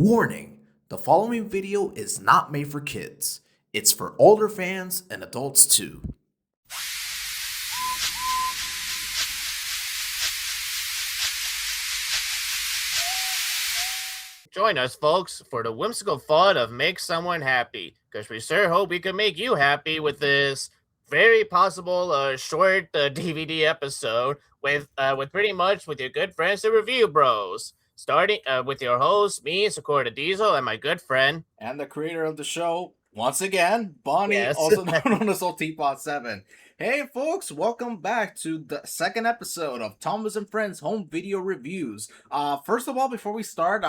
Warning, the following video is not made for kids. It's for older fans and adults too. Join us, folks, for the whimsical fun of Make Someone Happy, because we sure hope we can make you happy with this very possible short DVD episode with pretty much with your good friends, the Review Bros. Starting with your host, me, Zecoa Diesel, and my good friend. And the creator of the show, once again, Bonnie, Yes. also known as Old Teapot 7. Hey folks, welcome back to the second episode of Thomas and Friends Home Video Reviews. First of all, before we start,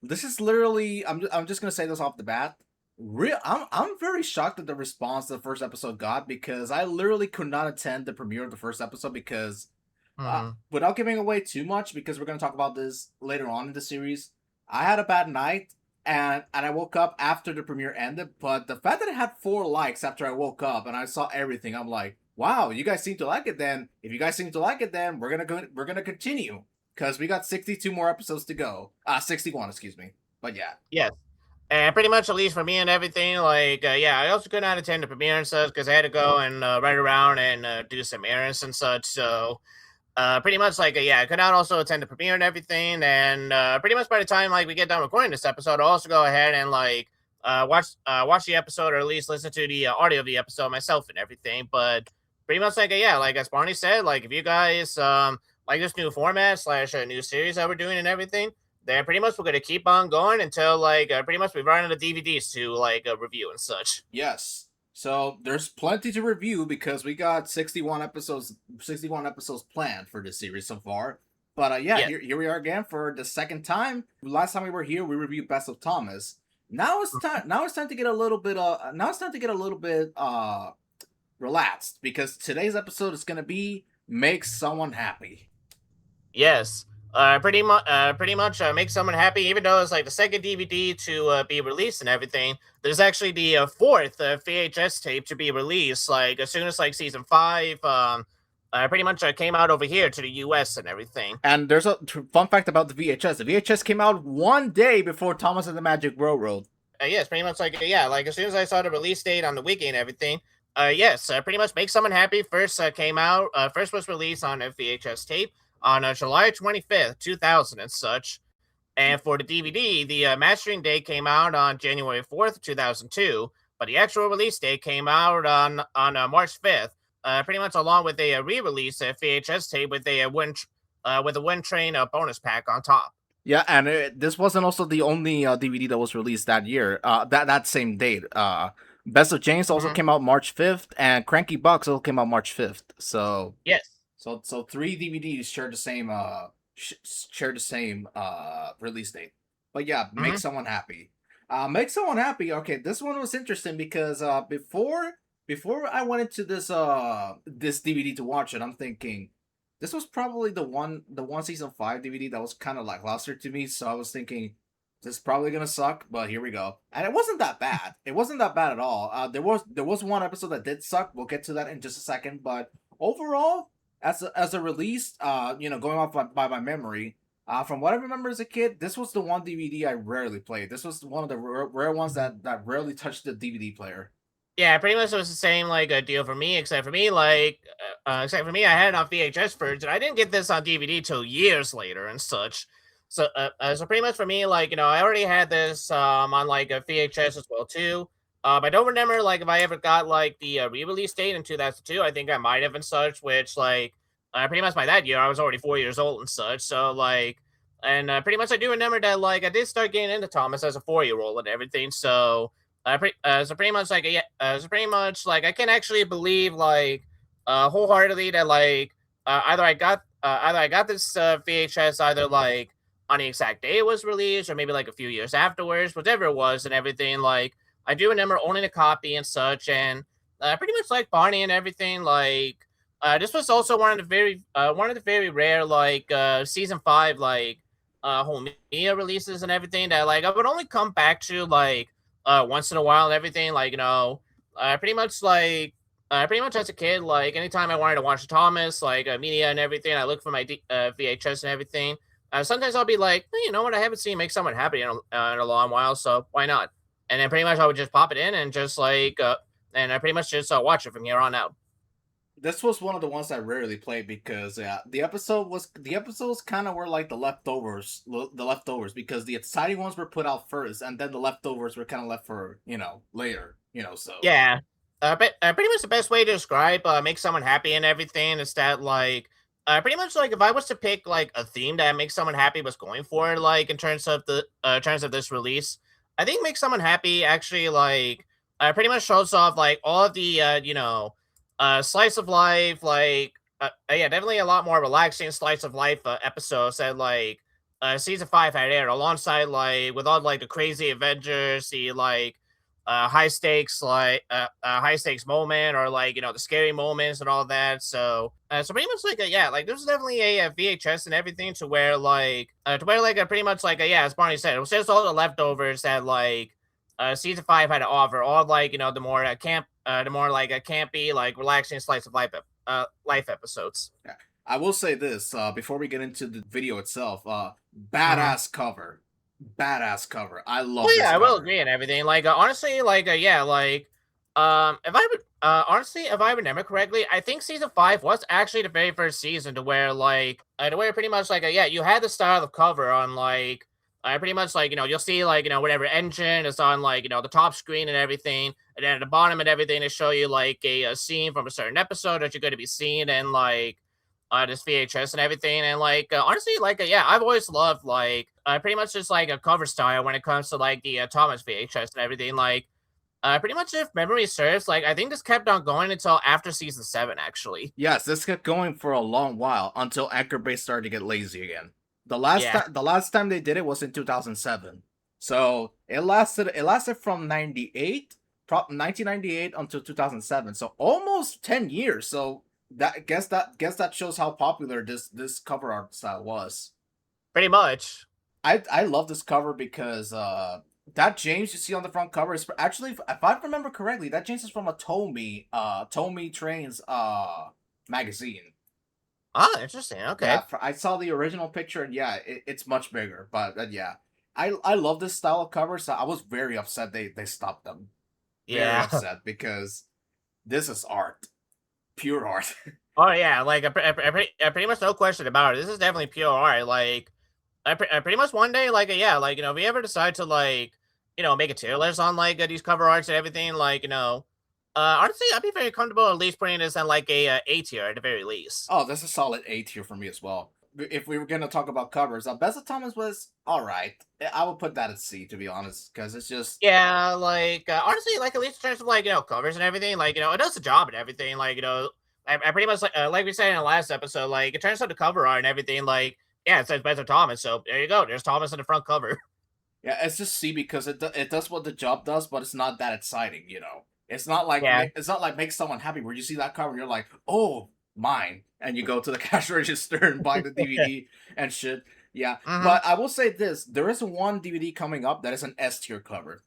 this is literally, I'm just gonna say this off the bat. I'm very shocked at the response the first episode got, because I literally could not attend the premiere of the first episode because without giving away too much, because we're going to talk about this later on in the series, I had a bad night and I woke up after the premiere ended. But the fact that it had 4 likes after I woke up and I saw everything, I'm like, wow, you guys seem to like it. Then if you guys seem to like it, then we're gonna continue, because we got 62 more episodes to go. 61, excuse me. But yeah. Yes. And pretty much, at least for me and everything, I also could not attend the premiere and such because I had to go and ride around and do some errands and such. So, pretty much I could not also attend the premiere and everything, and pretty much by the time we get done recording this episode, I'll also go ahead and watch the episode, or at least listen to the audio of the episode myself and everything. But pretty much as Barney said, if you guys like this new format slash new series that we're doing and everything, then pretty much we're gonna keep on going until pretty much we run out of DVDs to review and such. Yes. So there's plenty to review because we got 61 episodes planned for this series so far. But Yes. here we are again for the second time. Last time we were here, we reviewed Best of Thomas. Now it's time to get a little bit relaxed, because today's episode is gonna be Make Someone Happy. Yes. Pretty much make someone happy. Even though it's the second DVD to be released and everything, there's actually the fourth VHS tape to be released. As soon as season 5, pretty much came out over here to the US and everything. And there's a fun fact about the VHS. The VHS came out one day before Thomas and the Magic Railroad. Yes, pretty much as soon as I saw the release date on the wiki and everything. Yes, pretty much make someone happy. First came out. First was released on a VHS tape on July 25th, 2000 and such. And for the DVD, the mastering date came out on January 4th, 2002, but the actual release date came out on March 5th, pretty much along with a re-release VHS tape with a Wind Train bonus pack on top. Yeah, and this wasn't also the only DVD that was released that year. That same date. Best of James also came out March 5th, and Cranky Bucks also came out March 5th. So yes. So 3 DVDs share the same release date. But yeah, Make Someone Happy. Make Someone Happy. Okay, this one was interesting because before I went into this DVD to watch it, I'm thinking this was probably the one season 5 DVD that was kind of lackluster to me. So I was thinking this is probably gonna suck, but here we go. And it wasn't that bad. It wasn't that bad at all. There was one episode that did suck. We'll get to that in just a second. But overall, as a release, going off by my memory, from what I remember as a kid, this was the one DVD I rarely played. This was one of the rare ones that rarely touched the DVD player. Yeah, pretty much it was the same deal for me, except for me I had it on VHS first, and I didn't get this on DVD till years later and such. So pretty much for me, I already had this on a VHS as well too. I don't remember if I ever got the re-release date in 2002. I think I might have and such, which pretty much by that year I was already 4 years old and such. So pretty much I do remember that I did start getting into Thomas as a 4-year-old and everything. So pretty much I can actually believe wholeheartedly that either I got this VHS either on the exact day it was released, or maybe a few years afterwards, whatever it was and everything. I do remember owning a copy and such, and pretty much Barney and everything. This was also one of the very rare season 5 home media releases and everything that I would only come back to once in a while and everything. Pretty much pretty much as a kid, anytime I wanted to watch Thomas media and everything, I looked for my VHS and everything. sometimes I'll be like, "Hey, you know what? I haven't seen make someone happy in a long while, so why not?" And then pretty much I would just pop it in and just and I pretty much just watch it from here on out. This was one of the ones I rarely played because yeah, the episodes kind of were like the leftovers because the exciting ones were put out first, and then the leftovers were kind of left for later, so. Yeah. Pretty much the best way to describe make someone happy and everything is that pretty much like if I was to pick like a theme that makes someone happy was going for like in terms of this release, I think make someone happy actually pretty much shows off like all of the slice of life yeah, definitely a lot more relaxing slice of life episodes that season 5 had aired alongside like with all like the crazy adventures, the high stakes moment or like the scary moments and all that. So pretty much yeah, like there's definitely a VHS and everything to where pretty much yeah, as Barney said, it was just all the leftovers that season 5 had to offer, all the more the more campy, like relaxing slice of life episodes. Yeah. I will say this before we get into the video itself. Mhm. Badass cover, badass cover. I love Oh this yeah, I will cover. agree and everything. Honestly, yeah, if I would honestly, if I remember correctly, I think season 5 was actually the very first season to where pretty much yeah, you had the style of cover on pretty much you'll see whatever engine is on the top screen and everything, and then at the bottom and everything they show you a scene from a certain episode that you're going to be seeing and this VHS and everything. And honestly, yeah, I've always loved pretty much just like a cover style when it comes to the Thomas VHS and everything. Pretty much if memory serves, I think this kept on going until after season 7, actually. Yes, this kept going for a long while until Anchor Base started to get lazy again. Yeah. The last time they did it was in 2007. So it lasted from 1998 until 2007. So almost 10 years. So that shows how popular this cover art style was. Pretty much. I love this cover because that James you see on the front cover is actually, if I remember correctly, that James is from a Tomy Trains magazine. Oh, interesting. Okay. Yeah, I saw the original picture, and yeah, it's much bigger. But yeah, I love this style of cover, so I was very upset they stopped them. Very Yeah. upset because this is art, pure art. Oh yeah, pretty much no question about it. This is definitely pure art. Pretty much one day, yeah, if you ever decide to make a tier list on these cover arts and everything, honestly, I'd be very comfortable at least putting this on A tier at the very least. Oh, that's a solid A tier for me as well. If we were gonna talk about covers, Bessa Thomas was all right. I would put that at C, to be honest, because it's just. Yeah, honestly, at least in terms of covers and everything, it does the job and everything. I pretty much like we said in the last episode, it turns out the cover art and everything, yeah, it says Better Thomas, so there you go. There's Thomas in the front cover. Yeah, it's just C because it does what the job does, but it's not that exciting. It's not like Yeah. make someone happy where you see that cover and you're like, oh, mine, and you go to the cash register and buy the DVD and shit. Yeah, Mm-hmm. but I will say this: there is one DVD coming up that is an S tier cover,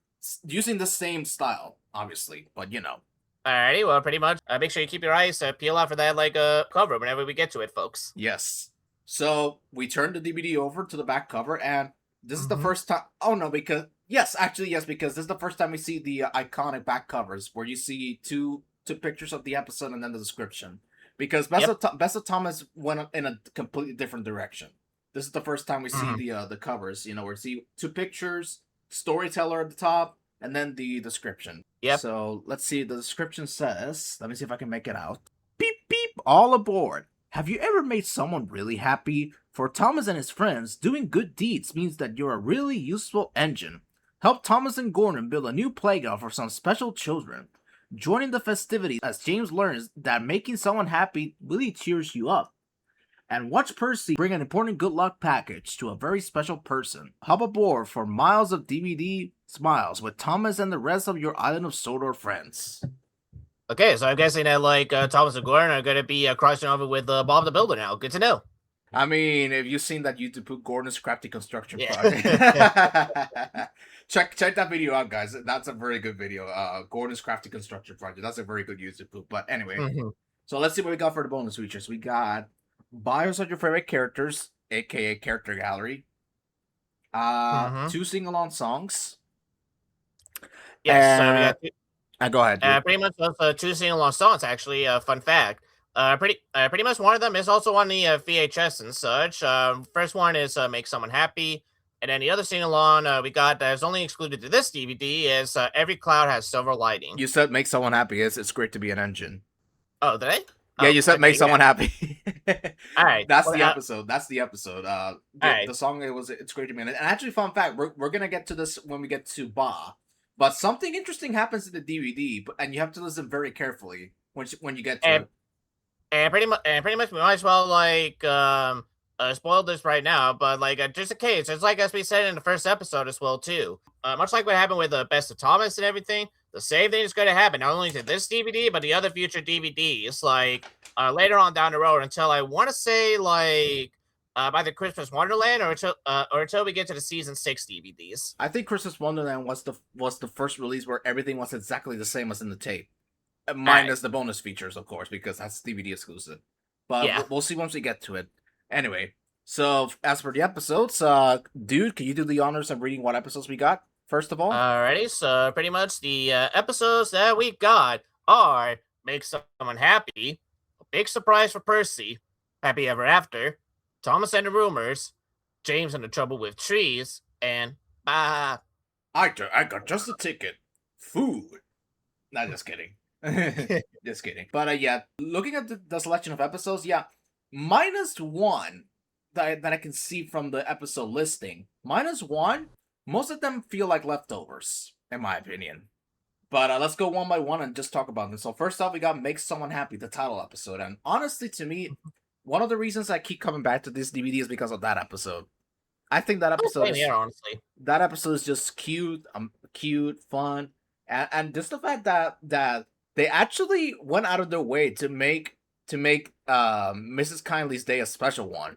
using the same style, obviously, but Alrighty, well, pretty much. Make sure you keep your eyes peeled out for that cover whenever we get to it, folks. yes. So we turned the DVD over to the back cover, and this is the Mm-hmm. first time. Oh no, because yes, actually yes, because this is the first time we see the iconic back covers where you see two pictures of the episode and then the description. Because Yep. Bessa Thomas went in a completely different direction. This is the first time we see Mm-hmm. the covers. We see two pictures, storyteller at the top, and then the description. Yep. So let's see. The description says, let me see if I can make it out. Beep beep, all aboard. Have you ever made someone really happy? For Thomas and his friends, doing good deeds means that you're a really useful engine. Help Thomas and Gordon build a new playground for some special children. Joining the festivities as James learns that making someone happy really cheers you up. And watch Percy bring an important good luck package to a very special person. Hop aboard for miles of DVD smiles with Thomas and the rest of your Island of Sodor friends. Okay, so I'm guessing that Thomas and Gordon are gonna be crossing over with Bob the Builder now. Good to know. I mean, if you've seen that YouTube put Gordon's Crafty Construction Project, Yeah. check that video out, guys. That's a very good video. Gordon's Crafty Construction Project. That's a very good YouTube poop. But anyway, Mhm. so let's see what we got for the bonus features. We got bios of your favorite characters, aka Character Gallery. Mm-hmm. Two sing-along songs. Yes, so we And got go ahead, dude. pretty much those two sing-along songs. Actually, fun fact. Pretty much one of them is also on the VHS and such. First one is "Make Someone Happy," and then the other sing-along we got that is only excluded to this DVD is "Every Cloud Has Silver Lining." You said make someone happy. It's great to be an engine. Oh, did I? Yeah, Oh, you said make okay, yeah. someone happy. All right. That's Well, the episode. That's the episode. all right. The song it's great to be an. And actually, fun fact, we're gonna get to this when we get to Ba, but something interesting happens in the DVD, and you have to listen very carefully when you get to And it. pretty much, we might as well spoil this right now. But like, just in case, it's like as we said in the first episode as well too. Much like what happened with the Best of Thomas and everything, the same thing is going to happen not only to this DVD but the other future DVDs. Like later on down the road, until I want to say like by the Christmas Wonderland, or until we get to the season 6 DVDs. I think Christmas Wonderland was the first release where everything was exactly the same as in the tape, All right. minus the bonus features, of course, because that's DVD exclusive. But Yeah. we'll see once we get to it. Anyway, so as for the episodes, dude, can you do the honors of reading what episodes we got first of all? Alrighty, so pretty much the episodes that we got are Make Someone Happy, A Big Surprise for Percy, Happy Ever After, Thomas and the Rumors, James and the Trouble with Trees, and I got just a ticket. Food. Not just kidding. Just kidding. But yeah, looking at the selection of episodes, yeah, minus one that I can see from the episode listing. Minus one, most of them feel like leftovers, in my opinion. But let's go one by one and just talk about them. So first off, we got "Make Someone Happy," the title episode, and honestly, to me, one of the reasons I keep coming back to this DVD is because of that episode. I think same here, honestly. that episode is just cute, fun, and just the fact that they actually went out of their way to make Mrs. Kindly's day a special one.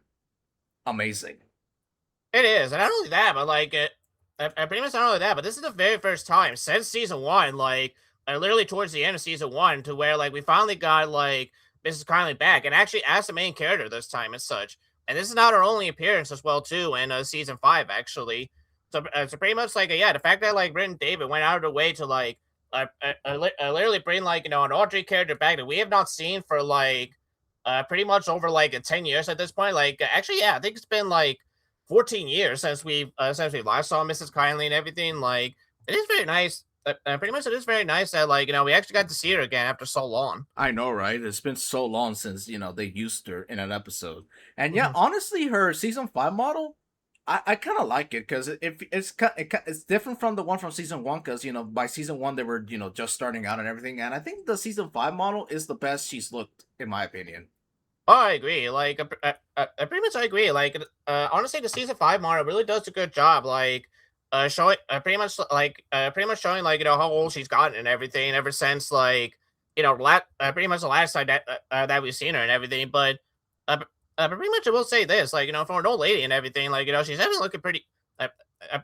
Amazing. It is, and not only that, but like I pretty much not only that, but this is the very first time since season one, like literally towards the end of season one, to where like we finally got like Mrs. Kindly back, and actually as the main character this time as such. And this is not her only appearance as well too in season 5 actually. So pretty much like yeah, the fact that like Britt and David went out of their way to like literally bring like an Audrey character back that we have not seen for like pretty much over like 10 years at this point. Like actually, yeah, I think it's been like 14 years since we last saw Mrs. Kindly and everything. Like it is very nice. Pretty much, it is very nice that like we actually got to see her again after so long. I know, right? It's been so long since they used her in an episode, and yeah, Mhm. honestly, her season 5 model, I kind of like it because it's different from the one from season 1 because by season 1 they were just starting out and everything, and I think the season 5 model is the best she's looked in my opinion. Oh, I agree. Like, pretty much I agree. Like, honestly, the season 5 model really does a good job. Like, showing pretty much showing like how old she's gotten and everything ever since like pretty much the last time that we've seen her and everything. But pretty much I will say this, like for an old lady and everything, like she's definitely looking pretty.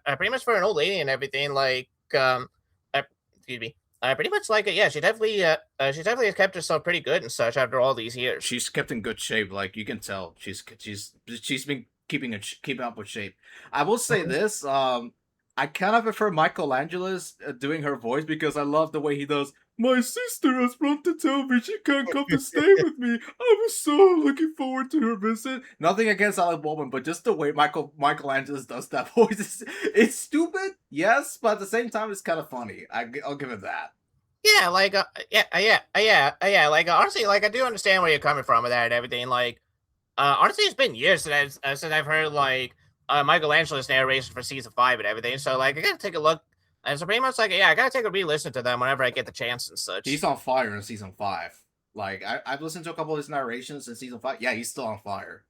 Pretty much for an old lady and everything, like excuse me. Pretty much like yeah, she definitely has kept herself pretty good and such after all these years. She's kept in good shape. Like you can tell, she's been keeping up with shape. I will say Mhm. this. I kind of prefer Michelangelo's doing her voice because I love the way he does. My sister has run to tell me she can't come to stay with me. I was so looking forward to her visit. Nothing against Alec Baldwin, but just the way Michelangelo's does that voice it's stupid, yes, but at the same time it's kind of funny. I'll give it that. Yeah, like yeah. Like honestly, like I do understand where you're coming from with that and everything. Like honestly, it's been years since I've heard like Michelangelo's narration for season 5 and everything. So like I gotta take a look. And so pretty much like yeah, I gotta take a re-listen to them whenever I get the chance and He's such. on fire in season 5. Like I've listened to a couple of his narrations in season 5. Yeah, he's still on fire.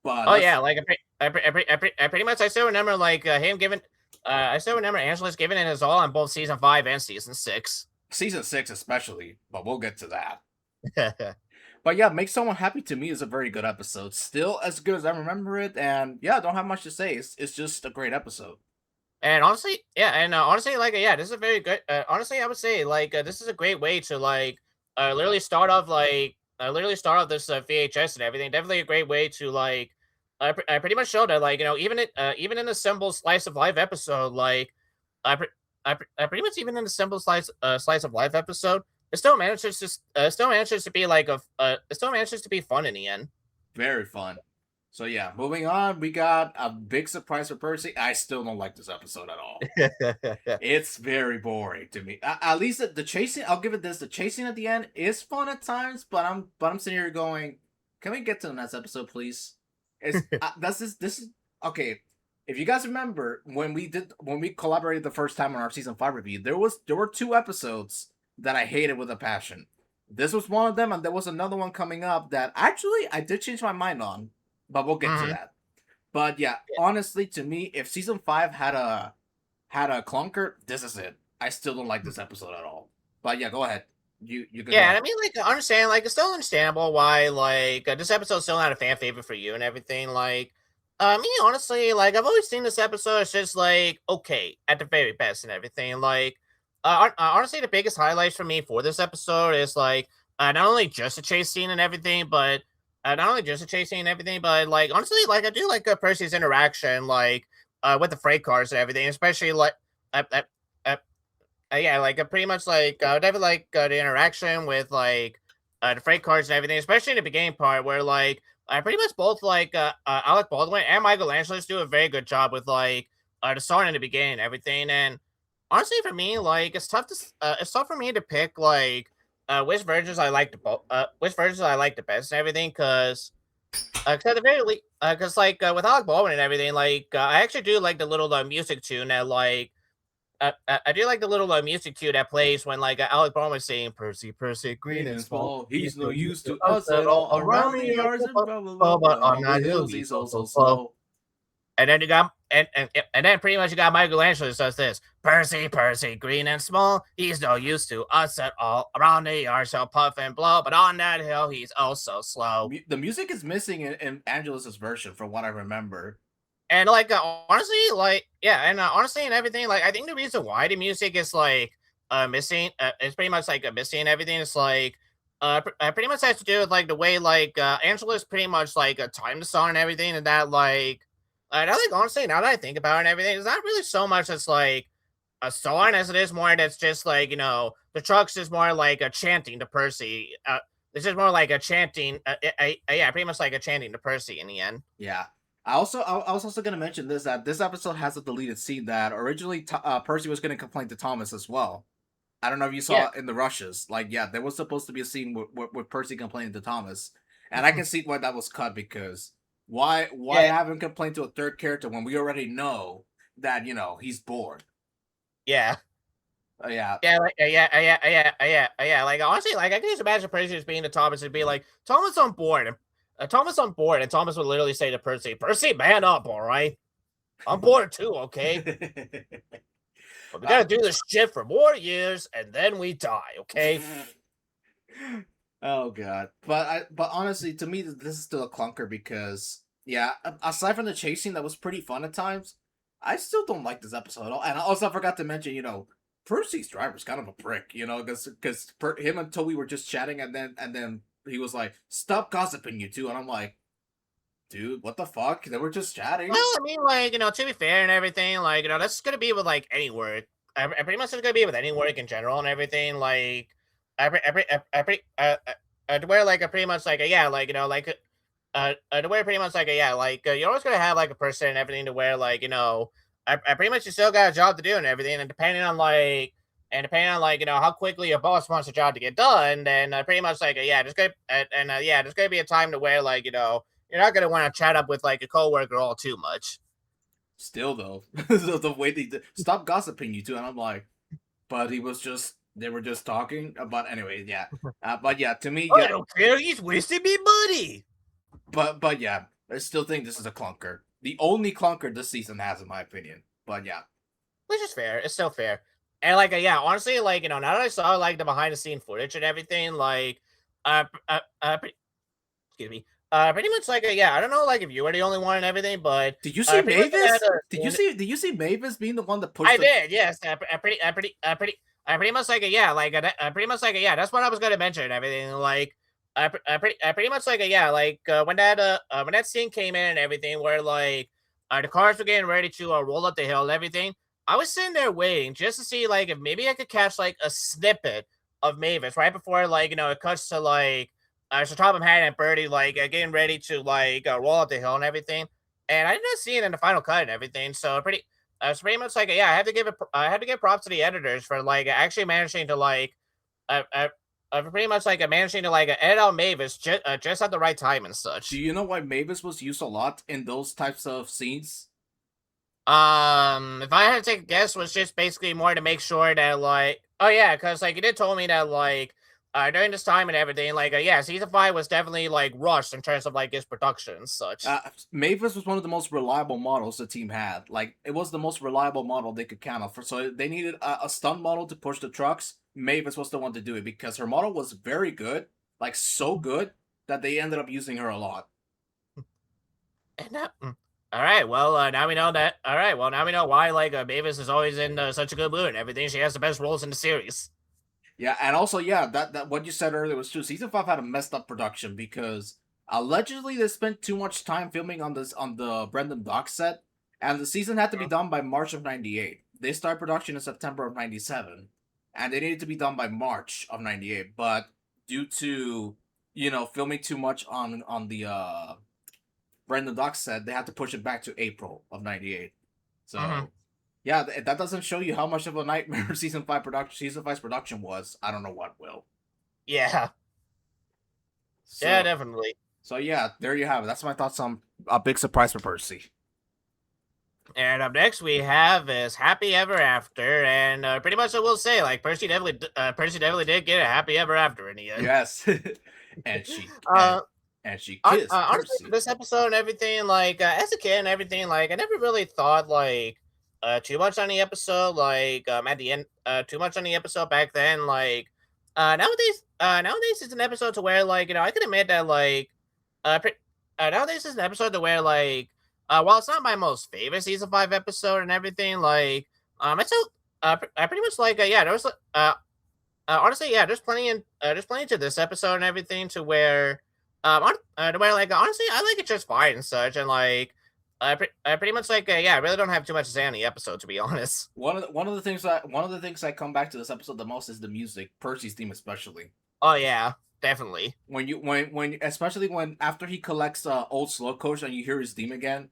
But Oh let's yeah, like I pretty much I still remember like him giving. I still remember Angelus giving it his all on both season 5 and season 6. season 6 especially. But we'll get to that. But yeah, Make Someone Happy to me is a very good episode. Still as good as I remember it, and yeah, I don't have much to say. It's just a great episode. And honestly, yeah, and honestly, like, yeah, this is a very good. Honestly, I would say like this is a great way to like literally start off this VHS and everything. Definitely a great way to like I pretty much showed that, like, even in a simple slice of life episode, like, I pretty much even in a simple slice of life episode, it still manages to be like it still manages to be fun in the end. Very fun. So yeah, moving on, we got a big surprise for Percy. I still don't like this episode at all. It's very boring to me. At least the chasing, I'll give it this: the chasing at the end is fun at times, but I'm sitting here going, can we get to the next episode, please? It's this is okay. If you guys remember when we collaborated the first time on our season 5 review, there were two episodes that I hated with a passion. This was one of them, and there was another one coming up that actually I did change my mind on, but we'll get to Mhm. that. But yeah, honestly, to me, if season 5 had a clunker, this is it. I still don't like this episode at all. But yeah, go ahead. You could Yeah, go. and I mean, like, I understand, like, it's still understandable why, like, this episode's still not a fan favorite for you and everything. Like, me, honestly, like, I've always seen this episode as just, like, okay, at the very best and everything. Like, honestly, the biggest highlights for me for this episode is, like, not only just the chase scene and everything, but, not only just the chase scene and everything, but, like, honestly, like, I do like Percy's interaction, like, with the freight cars and everything, especially, like, uh, uh, uh, yeah, like, pretty much, like, definitely, like, the interaction with, like, the freight cars and everything, especially in the beginning part where, like, pretty much both, like, Alec Baldwin and Michael Angelos do a very good job with, like, the song in the beginning and everything, and honestly, for me, like, it's tough for me to pick, like, which versions I like the best and everything, cause at the very least, cause, like, with Alec Baldwin and everything, like, I actually do like the little, music tune that, like, I do like the little music cue that plays when like Alec Baldwin is saying Percy, Percy, green Green and and small. small, He's he's no no use use to to us us at at all. all. Around Around the the yards, yards and blah blah blah, but but on on the that hill hills he's he's so oh so so slow. slow. And then you got and then pretty much you got Michelangelo says this Percy, Percy, green and small. He's no use to us at all. Around the yards shall puff and blow, but on that hill he's oh so slow. The music is missing in Angelus's version, from what I remember. And, like, honestly, like yeah, and, honestly and everything, like, I think the reason why the music is, like, missing, it's pretty much, like, missing and everything is, like, pretty much has to do with, like, the way, like, Angela's pretty much, like, timed the song and everything, and that, like, and I think, honestly, now that I think about it and everything, it's not really so much as, like, a song as it is more that's just, like, the truck's just more like a chanting to Percy, it's just more like a chanting, yeah, pretty much like a chanting to Percy in the end. Yeah. I was also gonna mention this, that this episode has a deleted scene that originally Percy was gonna complain to Thomas as well. I don't know if you Yeah. saw it in the rushes. Like, yeah, there was supposed to be a scene with Percy complaining to Thomas, and I can see why that was cut, because why Yeah, have him complain to a third character when we already know that he's bored. yeah. Yeah. Yeah, like, yeah. Like, honestly, like, I can just imagine Percy just being to Thomas and be like, "Thomas on board," and Thomas on board, and Thomas would literally say to Percy, "Percy, man up, all right? I'm bored too, okay? But we uh, gotta do this shit for more years, and then we die, okay?" oh god, but honestly, to me, this is still a clunker because yeah, aside from the chasing that was pretty fun at times, I still don't like this episode at all. And I also forgot to mention, Percy's driver's kind of a prick, because him and Toby were just chatting, and then he was like, "Stop gossiping, you two," and I'm like, "Dude, what the fuck? They were just Well, chatting." I mean, like, to be fair and everything, like, that's gonna be with, like, any work. I pretty much it's gonna be with any work in general and everything, like, I pretty to where, like, I pretty much, like, yeah, like, like, to where pretty much, like, yeah, like, you're always gonna have, like, a person and everything to where, like, I pretty much you still got a job to do and everything, depending on, like, how quickly your boss wants the job to get done, then, pretty much, like, yeah, yeah, there's gonna be a time to where, like, you're not gonna want to chat up with like a coworker all too much. Still though, the way they did, stop gossiping, you two, and I'm like, but they were just talking. But anyway, yeah. But yeah, to me, I yeah. don't care. He's wasting me money. But yeah, I still think this is a clunker. The only clunker this season has, in my opinion. But yeah, Which is fair. It's still fair. And like, yeah, honestly, like, now that I saw like the behind the scene footage and everything, like, excuse me, pretty much like, yeah, I don't know, like if you were the only one and everything, but did you see pretty much I had Mavis? a Did you see Mavis being the one that pushed I the? did, yes. I pretty much like, yeah, like, pretty much like, yeah, that's what I was gonna mention and everything. Like, I pretty much like yeah, like when that scene came in and everything, where like the cars were getting ready to roll up the hill and everything. I was sitting there waiting just to see like if maybe I could catch like a snippet of Mavis right before like it cuts to like so Tom Hanks and Birdie like getting ready to like roll up the hill and everything. And I did not see it in the final cut and everything. So pretty much like yeah, I had to give props to the editors for like actually managing to like uh, pretty much like managing to like edit out Mavis just at the right time and Do such. you know why Mavis was used a lot in those types of scenes? If I had to take a guess, was just basically more to make sure that like, oh yeah, because like you did told me that like during this time and everything, like yeah, season 5 was definitely like rushed in terms of like its production and such. Uh, Mavis was one of the most reliable models the team had. Like, it was the most reliable model they could count on. So they needed a stunt model to push the trucks. Mavis was the one to do it because her model was very good, like so good that they ended up using her a lot. And all right, well now we know that. All right, well now we know why like Mavis is always in such a good mood and everything. She has the best roles in the series. Yeah, and also, yeah, that what you said earlier was true. Season 5 had a messed up production because allegedly they spent too much time filming on the Brendan Dock set, and the season had to be done by March of '98. They started production in September of '97, and they needed to be done by March of '98. But due to filming too much on the Brendan Dock set, they had to push it back to April of '98. Mm-hmm. So yeah, that doesn't show you how much of a nightmare season 5's production was. I don't know what will. Yeah, yeah, So definitely. so yeah, there you have it. That's my thoughts on a big surprise for Percy. And up next we have is Happy Ever After, and pretty much I will say like Percy definitely did get a happy ever after in the end. Yes, and she and Uh, and she kissed Honestly, for Percy. this episode and everything, like as a kid and everything, like I never really thought like too much on the episode. Like at the end, too much on the episode back then. Like nowadays it's an episode to where like I could admit that like pre- nowadays it's an episode to where like while it's not my most favorite season 5 episode and everything, like it's still I pretty much like yeah there was honestly, yeah, there's plenty to this episode and everything to where, to where like honestly, I like it just fine and such, and like, I pretty much like, yeah, I really don't have too much to say on the episode to be honest. One of the things I come back to this episode the most is the music, Percy's theme especially. Oh yeah, definitely. When especially when after he collects old slow coach and you hear his theme again,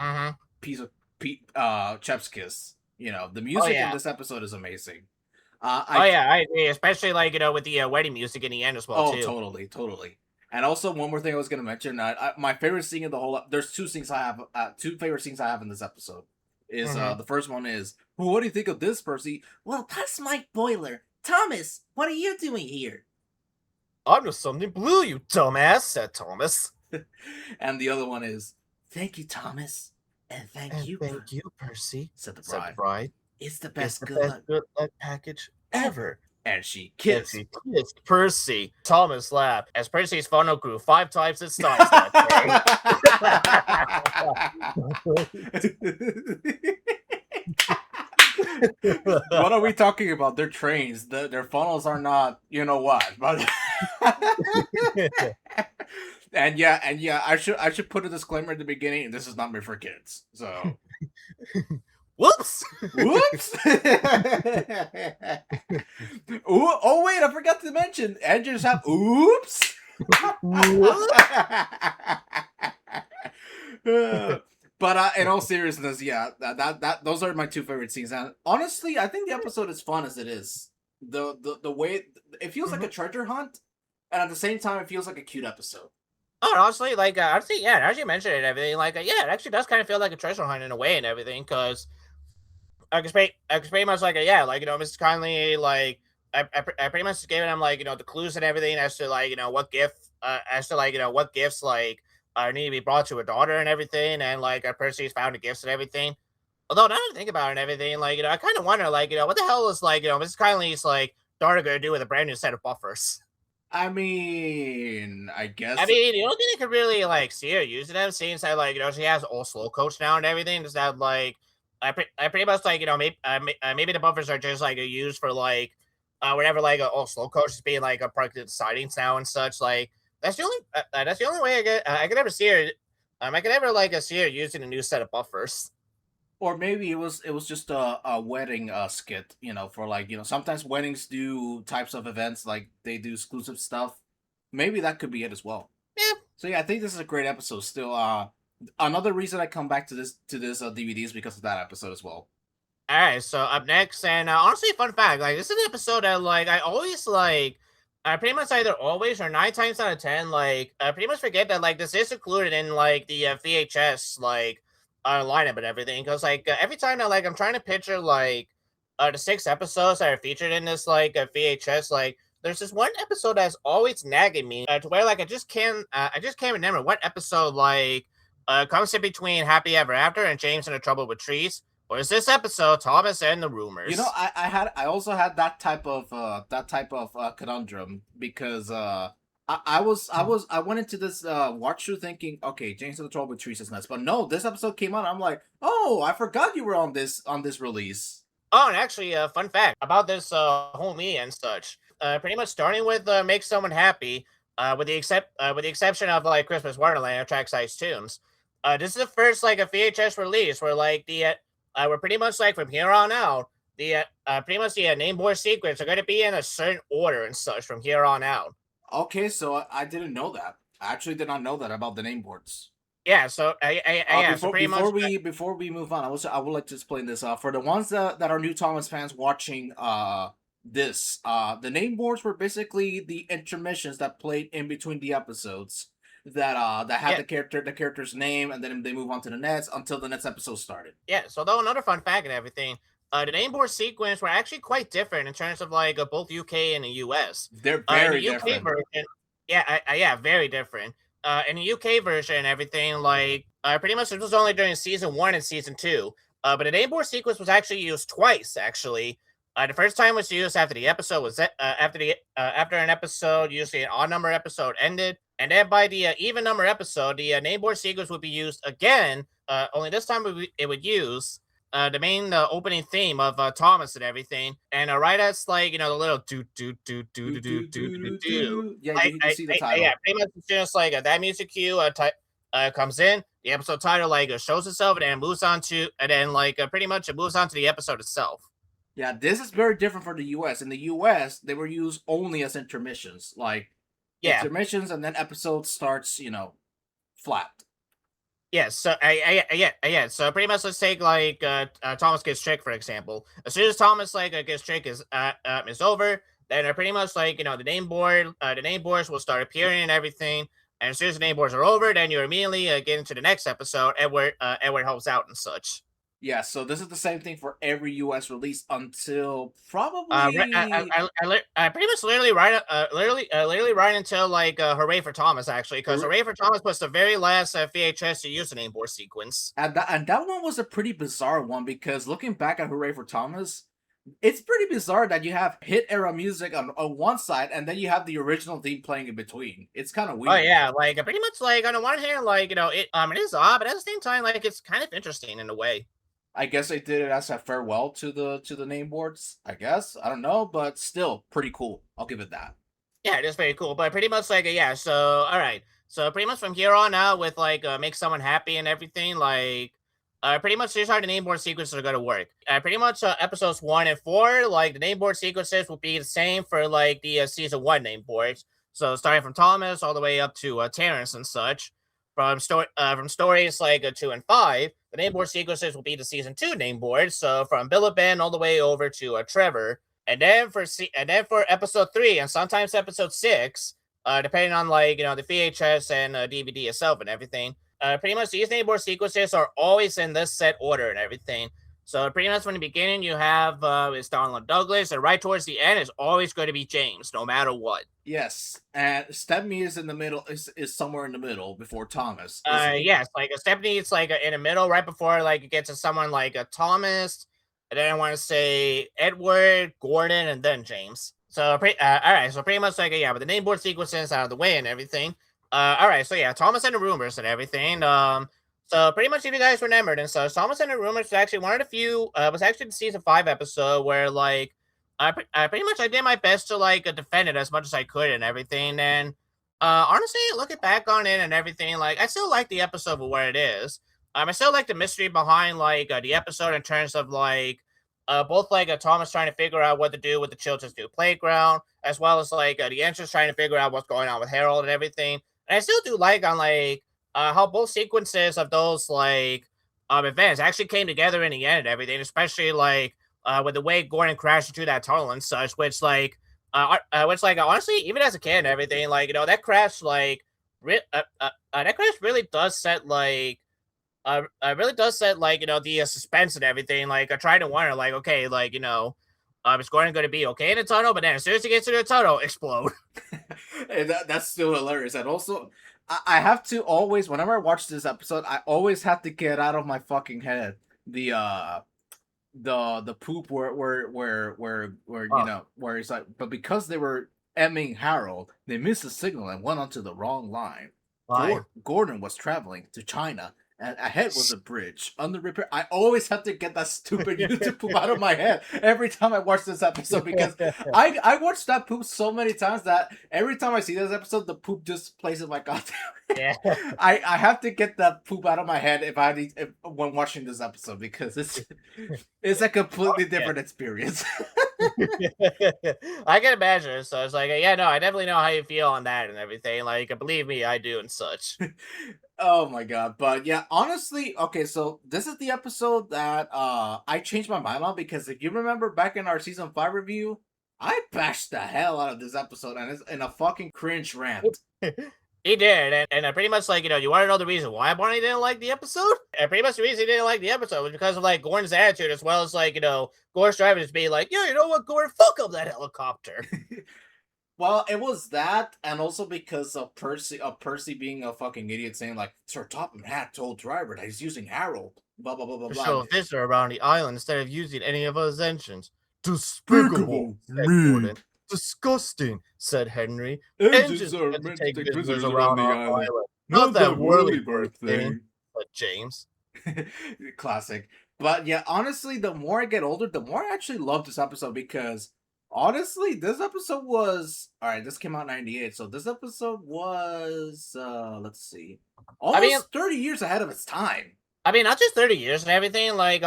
Mm-hmm. piece of Chef's kiss. The Oh music in yeah. this episode is amazing. Oh I yeah, I agree. Especially like with the wedding music in the end as well Oh, too. totally, totally. And also, one more thing I was gonna mention. My favorite scene in the whole. There's two scenes I have. Two favorite scenes I have in this episode. Is Mm-hmm. the first one is, well, what do you think of this, Percy? Well, that's Mike Boiler. Thomas, what are you doing here? I'm just something blue, you dumbass," said Thomas. And the other one is, thank you, Thomas, and thank And you, thank you, Percy," said the said the bride. bride. It's the "It's best the good best luck good luck package ever. ever." And she And kissed. she kissed Percy. Thomas laughed as Percy's funnel grew 5 times its size that day. What are we talking about? They're trains. Their funnels are not, you know what, but and yeah, I should put a disclaimer at the beginning. This is not made for kids. So, Whoops! whoops. Ooh, oh wait, I forgot to mention. Engines have oops. But in all seriousness, yeah, that those are my two favorite scenes. And honestly, I think the episode is fun as it is. The way it feels like a treasure hunt, and at the same time, it feels like a cute episode. Oh, honestly, like, honestly, yeah, as you mentioned it and everything, like, yeah, it actually does kind of feel like a treasure hunt in a way and everything, because I can pretty much like yeah, like Mr. Conley, like I pretty much gave him like the clues and everything as to like what gift, as to like what gifts like need to be brought to a daughter and everything, and like Percy's found the gifts and everything. Although now that I think about it and everything, like I kind of wonder like what the hell is like Mrs. Conley's like daughter gonna do with a brand new set of buffers? I mean, I I guess mean, you don't think they could really like see her using them, since that like she has all slow coach now and everything. Is that like I pretty much like maybe the buffers are just like used for like whenever like all slow coach is being like a part of the sightings now and such. Like that's the only way I could ever see her. I could ever like see her using a new set of buffers. Or maybe it was just a wedding skit, for like, sometimes weddings do types of events like they do exclusive stuff. Maybe that could be it as well. Yeah. So yeah, I think this is a great episode still. Another reason I come back to this DVD is because of that episode as well. All right, so up next, and honestly, fun fact, like this is an episode that like I always like. I pretty much either always or 9 times out of 10, like I pretty much forget that like this is included in like the VHS like lineup and everything. Because like every time that like I'm trying to picture like the 6 episodes that are featured in this like VHS, like there's this one episode that's always nagging me to where like I just can't remember what episode like comes in between Happy Ever After and James in the Trouble with Trees. Or is this episode Thomas and the Rumors? I also had that type of conundrum because I went into this watch through thinking, okay, James of the Trouble with Trees is nuts, but no, this episode came out. I'm like, oh, I forgot you were on this release. Oh, and actually, fun fact about this whole me and such. Pretty much starting with "Make Someone Happy," with the exception of like Christmas Wonderland or Track Size Tunes. This is the first like a VHS release where like we're pretty much like from here on out pretty much the name board sequence are going to be in a certain order and such from here on out. Okay, so I didn't know that. I actually did not know that about the name boards. Yeah, so yeah, so Before pretty much before we move on, I would like to explain this. For the ones that are new Thomas fans watching this, the name boards were basically the intermissions that played in between the episodes that had yeah. the character's name, and then they move on to the next until the next episode started. Yeah, so though another fun fact and everything, the name board sequence were actually quite different in terms of like both UK and the US. They're In the very UK different. version, yeah, very different. In the UK version and everything, like pretty much it was only during season 1 and season 2. But the name board sequence was actually used twice. Actually, the first time was used after the episode was after an episode, usually an odd number episode ended, and then by the even number episode, the name board sequence would be used again. Only this time it would use the main opening theme of Thomas and everything, and right as like the little Do do do do do. do. Yeah, you can see the Yeah, title. pretty much it's just like that music cue comes in, the episode title like shows itself, and then moves on to, and then like pretty much it moves on to the episode itself. Yeah, this is very different for the U.S. In the U.S., they were used only as intermissions, like Yeah, intermissions, and then episode starts, flat. yeah, so yeah. So pretty much, let's take like Thomas gets tricked for example. As soon as Thomas like gets tricked is over, then pretty much like the name boards will start appearing and everything. And as soon as the name boards are over, then you immediately get into the next episode. Edward helps out and such. Yeah, so this is the same thing for every U.S. release until Re- probably. I pretty much literally right until like Hooray for Thomas actually, because Hooray for Thomas was the very last VHS to use the name board sequence. And that one was a pretty bizarre one because looking back at Hooray for Thomas, it's pretty bizarre that you have hit era music on one side and then you have the original theme playing in between. It's kind of Oh weird. yeah, like pretty much like on the one hand, like it is odd, but at the same time, like it's kind of interesting in a way. I guess they did it as a farewell to the name boards. I guess I don't know, but still pretty cool. I'll give it that. Yeah, it is very cool. But pretty much like yeah, so all right. So pretty much from here on out with like make someone happy and everything, like pretty much here's how the name board sequences are gonna work. Pretty much episodes 1 and 4, like the name board sequences will be the same for like the season 1 name boards. So starting from Thomas all the way up to Terrence and such. From stories like 2 and 5, the name board sequences will be the season 2 name board. So from Billabin all the way over to Trevor, and then for episode 3 and sometimes episode 6, depending on like the VHS and DVD itself and everything. Pretty much these name board sequences are always in this set order and everything. So pretty much from the beginning you have it's Donald Douglas, and right towards the end is always going to be James, no matter what. Yes, and Stepney is in the middle. Is somewhere in the middle before Thomas, isn't he? Yes, like a Stephanie, it's like in the middle, right before like it gets to someone like a Thomas, and then I want to say Edward, Gordon, and then James. So all right, so pretty much like yeah, but the name board sequences out of the way and everything. All right, so yeah, Thomas and the Rumors and everything. So pretty much if you guys remembered and so Thomas and the Rumors was actually one of the few. Was actually the season 5 episode where like I pretty much I did my best to like defend it as much as I could and everything, and Honestly, looking back on it and everything, like I still like the episode for what it is. I still like the mystery behind like the episode in terms of like both like Thomas trying to figure out what to do with the children's new playground, as well as like the entrance trying to figure out what's going on with Harold and everything. And I still do like on like how both sequences of those like events actually came together in the end and everything, especially like with the way Gordon crashed into that tunnel and such, which like honestly, even as a kid and everything, like that crash, like that crash really does set like really does set like the suspense and everything. Like I try to wonder, like okay, like is Gordon going to be okay in the tunnel? But then as soon as he gets to the tunnel, explode. And that's still hilarious. And also, I have to always, whenever I watch this episode, I always have to get out of my fucking head the the poop where Oh, where it's like, but because they were emming Harold, they missed the signal and went onto the wrong line. why? Gordon was traveling to China, and ahead was a bridge under repair. I always have to get that stupid YouTube poop out of my head every time I watch this episode, because I watched that poop so many times that every time I see this episode, the poop just plays in my goddamn. Yeah. I have to get that poop out of my head when watching this episode, because it's a completely different experience. I can imagine. So it's like, yeah, no, I definitely know how you feel on that and everything. Like, believe me, I do and such. Oh my god. But yeah, honestly, okay, so this is the episode that I changed my mind on, because if you remember back in our season 5 review, I bashed the hell out of this episode, and it's in a fucking cringe rant. He did, and pretty much like you want to know the reason why Barney didn't like the episode, and pretty much the reason he didn't like the episode was because of like Gordon's attitude, as well as like Gordon's driving just being like, yeah, you know what, Gordon, fuck up that helicopter. Well, it was that, and also because of Percy being a fucking idiot, saying like Sir Topham Hatt told driver that he's using Harold, blah blah blah blah To blah. show a visitor around the island instead of using any of his engines. Despicable Said me. Gordon. Disgusting, said Henry. Engines are Meant to meant to take take visitors visitors around around the our island, island. not that whirly bird thing. Said James. Classic. But yeah, honestly, the more I get older, the more I actually love this episode, because honestly, this episode was all right. This came out in '98, so this episode was let's see, I mean, almost 30 years ahead of its time. not just 30 years and everything. Honestly,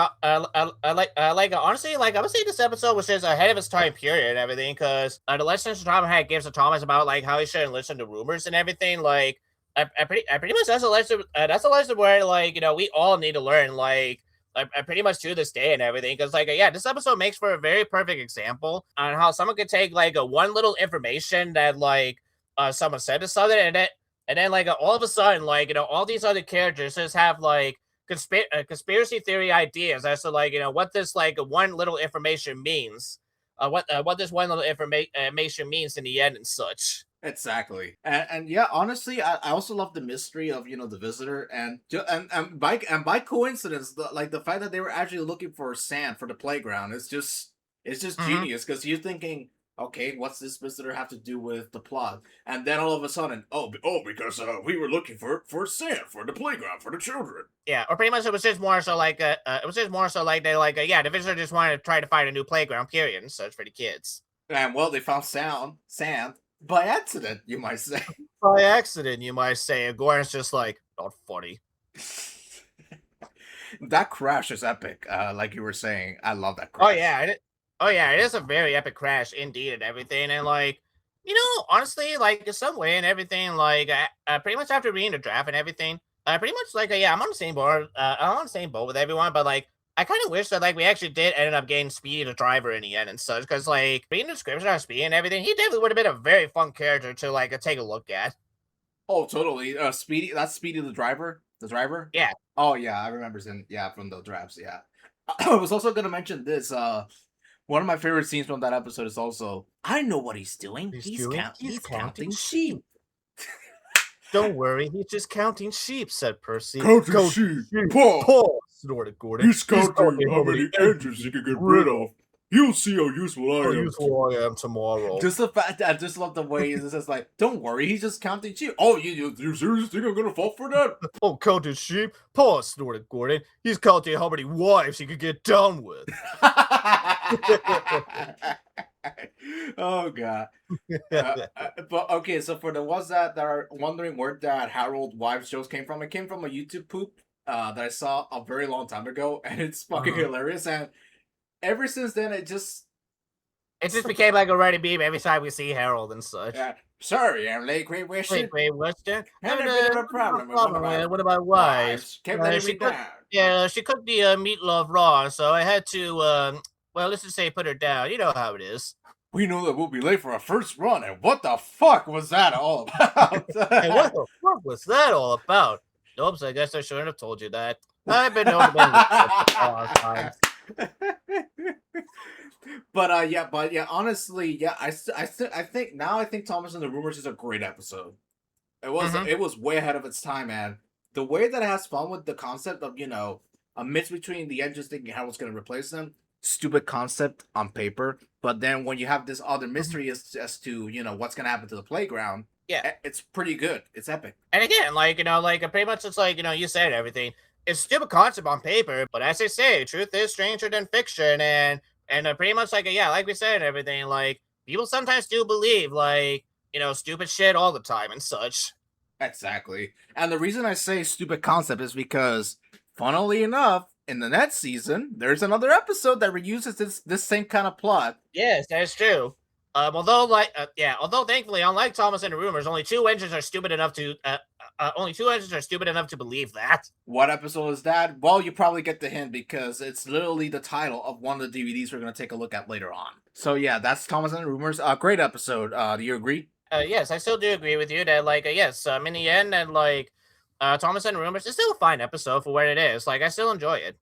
like I would say this episode was just ahead of its time period and everything, because the lessons Tom had gives to Thomas about like how he shouldn't listen to rumors and everything. Like, I pretty much that's a lesson. That's a lesson where like we all need to learn. Like, I pretty much to this day and everything, because like yeah, this episode makes for a very perfect example on how someone could take like a one little information that like someone said to something, and then like all of a sudden like all these other characters just have like conspiracy theory ideas as to like what this like one little information means, what this one little information means in the end and such. Exactly, and yeah, honestly, I also love the mystery of the visitor, and by coincidence, the fact that they were actually looking for sand for the playground is just Mhm. genius, because you're thinking, okay, what's this visitor have to do with the plot? And then all of a sudden, because we were looking for sand for the playground for the children. Yeah, or pretty much it was just more so like it was just more so like they like yeah, the visitor just wanted to try to find a new playground period and such for the kids. And well, they found sand by accident, you might say. By accident, you might say. And Gordon's just like, not funny. That crash is epic. Like you were saying, I love that Oh crash. yeah, oh yeah, it is a very epic crash indeed and everything. And like, honestly, like in some way and everything, like pretty much after reading the draft and everything, pretty much like yeah, I'm on the same board. I'm on the same boat with everyone, but like I kind of wish that like we actually did end up getting Speedy the driver in the end and such, because like reading the description on Speedy and everything, he definitely would have been a very fun character to like take a look at. Oh, totally. Speedy. That's Speedy the driver. The driver. Yeah. Oh yeah, I remember him. Yeah, from the drafts. Yeah. I was also gonna mention this. One of my favorite scenes from that episode is also, I know what he's doing. He's counting sheep. Don't worry, he's just counting sheep, said Percy. Counting sheep. Paul. Paul, snorted Gordon. He's counting how many engines he can get rid of. You'll see how useful I How am. useful I am tomorrow. Just the fact that I just love the way it's just like, don't worry, he's just counting sheep. Oh, you seriously think I'm gonna fall for that? Oh, counting sheep? Paul, snorted Gordon. He's counting how many wives he could get down with. Oh god. But okay, so for the ones that are wondering where that Harold Wives shows came from, it came from a YouTube poop that I saw a very long time ago, and it's fucking Uh-huh. hilarious. And ever since then, it just It just became like a running meme every time we see Harold and such. sorry, I'm late. Great Wait, question. wait, what's that? Having a bit of a problem with one of Problem my with one of my wives. wives. Kept letting She me cooked, down. yeah, she cooked the meatloaf raw, so I had to, well, let's just say put her down. You know how it is. We know that we'll be late for our first run, and what the fuck was that all about? Hey, what the fuck was that all about? Oops, I guess I shouldn't have told you that. I've been known to be late a lot of times. But yeah, honestly, yeah, I think Thomas and the Rumors is a great episode. Mm-hmm. It was way ahead of its time, man. The way that it has fun with the concept of, a mix between the engines thinking Harold's gonna replace them, stupid concept on paper, but then when you have this other mystery as to, what's gonna happen to the playground, Yeah. it's pretty good. It's epic. And again, like, pretty much it's like, you said everything. It's a stupid concept on paper, but as they say, truth is stranger than fiction. And pretty much like, yeah, like we said and everything, like, people sometimes do believe, like, stupid shit all the time and such. Exactly. And the reason I say stupid concept is because, funnily enough, in the next season, there's another episode that reuses this same kind of plot. Yes, that is true. Although thankfully, unlike Thomas and the Rumors, only two engines are stupid enough to believe that. What episode is that? Well, you probably get the hint because it's literally the title of one of the DVDs we're going to take a look at later on. So yeah, that's Thomas and the Rumors. Great episode. Do you agree? Yes, I still do agree with you that, like, yes, in the end, and like, Thomas and the Rumors is still a fine episode for what it is. Like, I still enjoy it.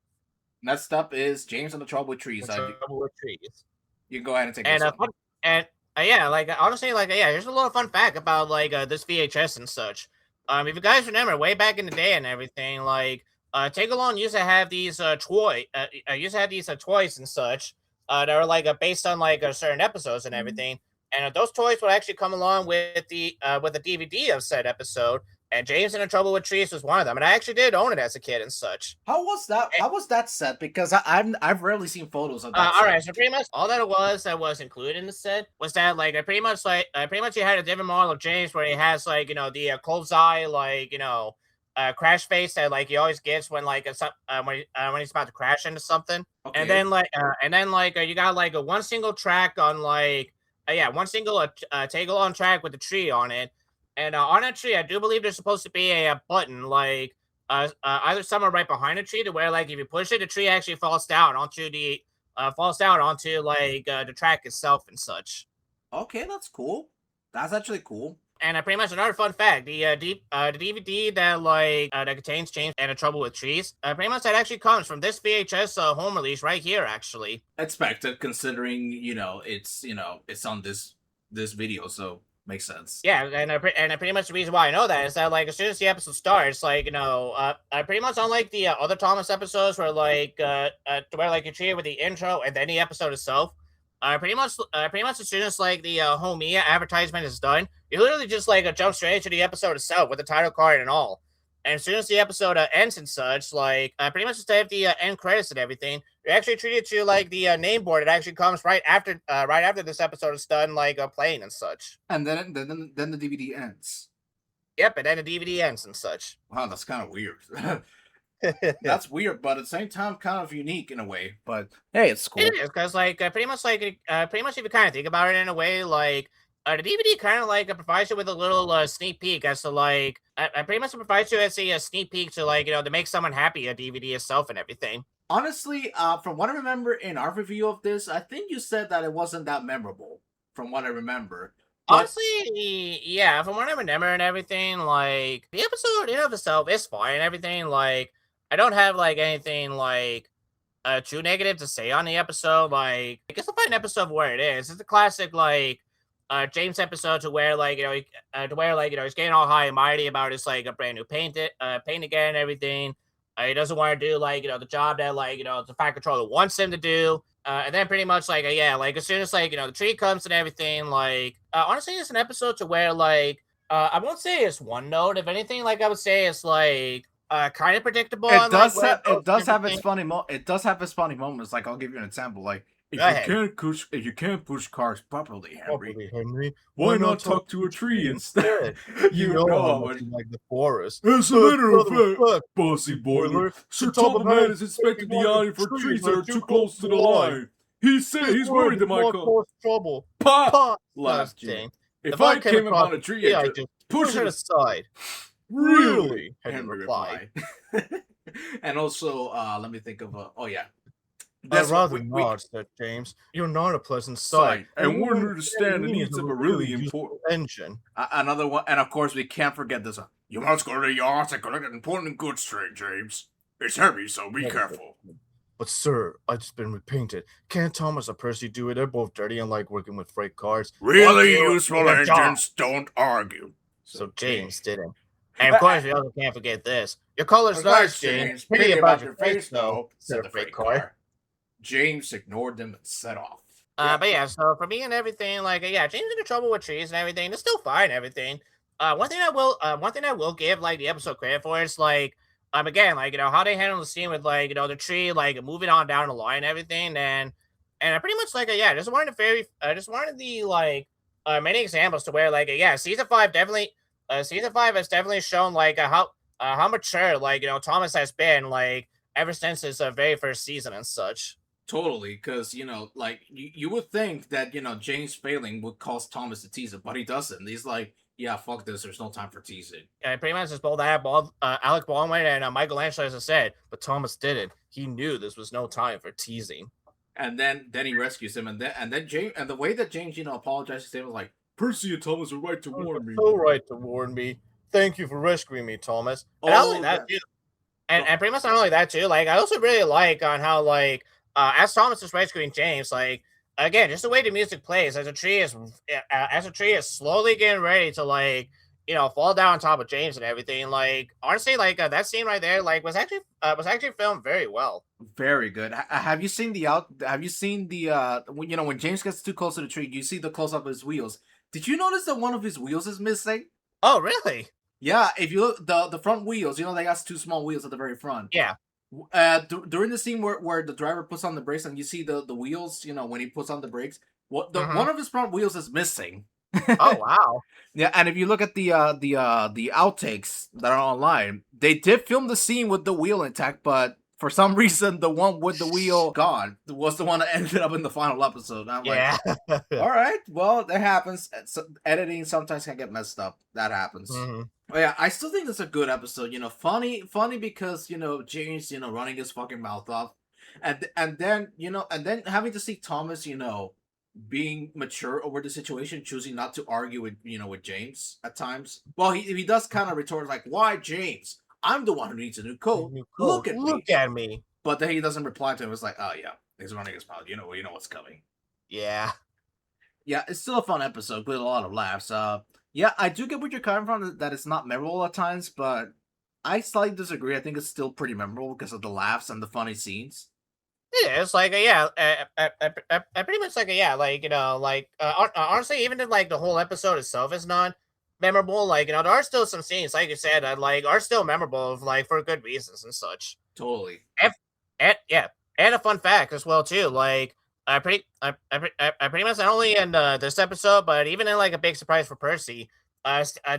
Next up is James and the Trouble with Trees. Trouble with trees. You can go ahead and take And this one. and yeah, like honestly, like yeah, here's a little fun fact about like this VHS and such. If you guys remember way back in the day and everything, like Take Along used to have these toys and such that were like based on like certain episodes and everything. And those toys would actually come along with the DVD of said episode. And James and the Trouble with Trees was one of them. And I actually did own it as a kid and such. How was that? How was that set? Because I've rarely seen photos of that. All right, so pretty much all that was included in the set was that like I pretty much he had a different model of James where he has like the closed eye like crash face that like he always gets when like when he's about to crash into something, Okay. and then you got like a one single track on like one single take along track with the tree on it, and on that tree I do believe there's supposed to be a button like either somewhere right behind the tree to where like if you push it, the tree actually falls down onto the track itself and such. Okay, that's cool. That's actually cool. And pretty much another fun fact: the DVD that contains James and the Trouble with Trees, pretty much that actually comes from this VHS home release right here, actually. Expected, considering it's on this video, so makes sense. Yeah, and pretty much the reason why I know that is that like as soon as the episode starts, like pretty much unlike the other Thomas episodes where where like you're treated with the intro and then the episode itself, pretty much as soon as like the home media advertisement is done, you literally just like jump straight into the episode itself with the title card and all. And as soon as the episode ends and such, like pretty much instead of the end credits and everything, you're actually treated to like the name board. It actually comes right after this episode is done, like playing and such. And then the DVD ends. Yep, and then the DVD ends and such. Wow, that's kind of weird. That's weird, but at the same time, kind of unique in a way. But hey, it's cool. It is because pretty much if you kind of think about it in a way, like the DVD kind of like provides you with a little sneak peek as to like pretty much provides you as a sneak peek to like to make someone happy a DVD itself and everything. Honestly, from what I remember in our review of this, I think you said that it wasn't that memorable. From what I remember, but Honestly, yeah, from what I remember and everything, like the episode in of itself is fine and everything. Like I don't have like anything like too negative to say on the episode. Like it's a fine episode for where it is. It's a classic like James episode to where like to where like he's getting all high and mighty about his like a brand new paint again and everything. He doesn't want to do like the job that like the Fire Controller wants him to do. And then pretty much like yeah, like as soon as like the tree comes and everything, like honestly, it's an episode to where like I won't say it's one note. If anything, like I would say it's like kind of predictable. it does have its funny moments. Like I'll give you an example. Like Go ahead. If you can't push cars properly, Henry, Properly, Henry. why not talk to a tree instead? instead? You You know know how how much much. you like the forest. As a As matter of another fact, fact, Bossy bossy Boiler, boiler, Sir the top of Toppleman man is is inspecting the warning alley for trees trees that that are are too too close close to to the the line. line. He said He's he's worried worried this they might might cause. cause trouble. Pa! Pa! Laughed James. Disgusting. If If I I came came across upon a a tree, tree, I'd I'd just just push push it it. aside. Really? Really? Henry Henry replied. replied. And also, let me think of a. Oh, yeah. I'd This one, rather not, said James. You're not a pleasant sight, sight, and and wouldn't wouldn't understand the understand the needs needs of of a a really really important. useful engine. Another one, and of course, we can't forget this one. You must go to the yards and collect an important goods train, James. It's heavy, so be careful. But sir, I've just been repainted. Can't Thomas or Percy do it? They're both dirty and like working with freight cars. Fuck Really you, useful your job. engines don't argue. So James didn't. And of course, we also can't forget this. Your color's nice, James. Pity about your face, though, said the freight car. James ignored them and set off. But yeah, so for me and everything, like, yeah, James into trouble with trees and everything. It's still fine, and everything. One thing I will give like the episode credit for is like, again, like how they handle the scene with like the tree like moving on down the line and everything, and I pretty much like, yeah, just wanted just wanted the like, many examples to where like, yeah, season five has definitely shown like how mature like Thomas has been like ever since his very first season and such. Totally, because like you would think that James failing would cause Thomas to tease it, but he doesn't. He's like, yeah, fuck this. There's no time for teasing. Pretty much just pulled that Alec Baldwin and Michelangelo, as I said, but Thomas didn't. He knew this was no time for teasing. And then he rescues him, and then James, and the way that James apologizes to him was like, Percy and Thomas were right to warn me. So right to warn me. Thank you for rescuing me, Thomas. And not only that, too, and pretty much not only that too. Like I also really like on how like as Thomas is rescuing James, like again, just the way the music plays as a tree is slowly getting ready to like fall down on top of James and everything. Like honestly, like that scene right there, like was actually filmed very well. Very good. Have you seen the out? Have you seen the when when James gets too close to the tree, you see the close up of his wheels. Did you notice that one of his wheels is missing? Oh, really? Yeah, if you look the front wheels, they got two small wheels at the very front. Yeah. During the scene where the driver puts on the brakes and you see the wheels, when he puts on the brakes, one of his front wheels is missing. Oh wow. Yeah, and if you look at the outtakes that are online, they did film the scene with the wheel intact, but for some reason the one with the wheel gone was the one that ended up in the final episode. And I'm Yeah. like, all right, well, that happens. Editing sometimes can get messed up. That happens. But yeah, I still think it's a good episode. Funny because James, running his fucking mouth off, and then having to see Thomas, being mature over the situation, choosing not to argue with James at times. Well, he does kind of retort like, "Why, James? I'm the one who needs a new coat. Look at me." But then he doesn't reply to him. It's like, oh yeah, he's running his mouth. You know what's coming. Yeah. Yeah, it's still a fun episode with a lot of laughs. Yeah, I do get what you're coming from, that it's not memorable at times, but I slightly disagree. I think it's still pretty memorable because of the laughs and the funny scenes. Yeah, it's like pretty much like like like honestly, even if like the whole episode itself is not memorable, like there are still some scenes, like you said, that like are still memorable, of like for good reasons and such. Totally. And yeah, and a fun fact as well too. Like I pretty much not only in this episode, but even in like a big surprise for Percy,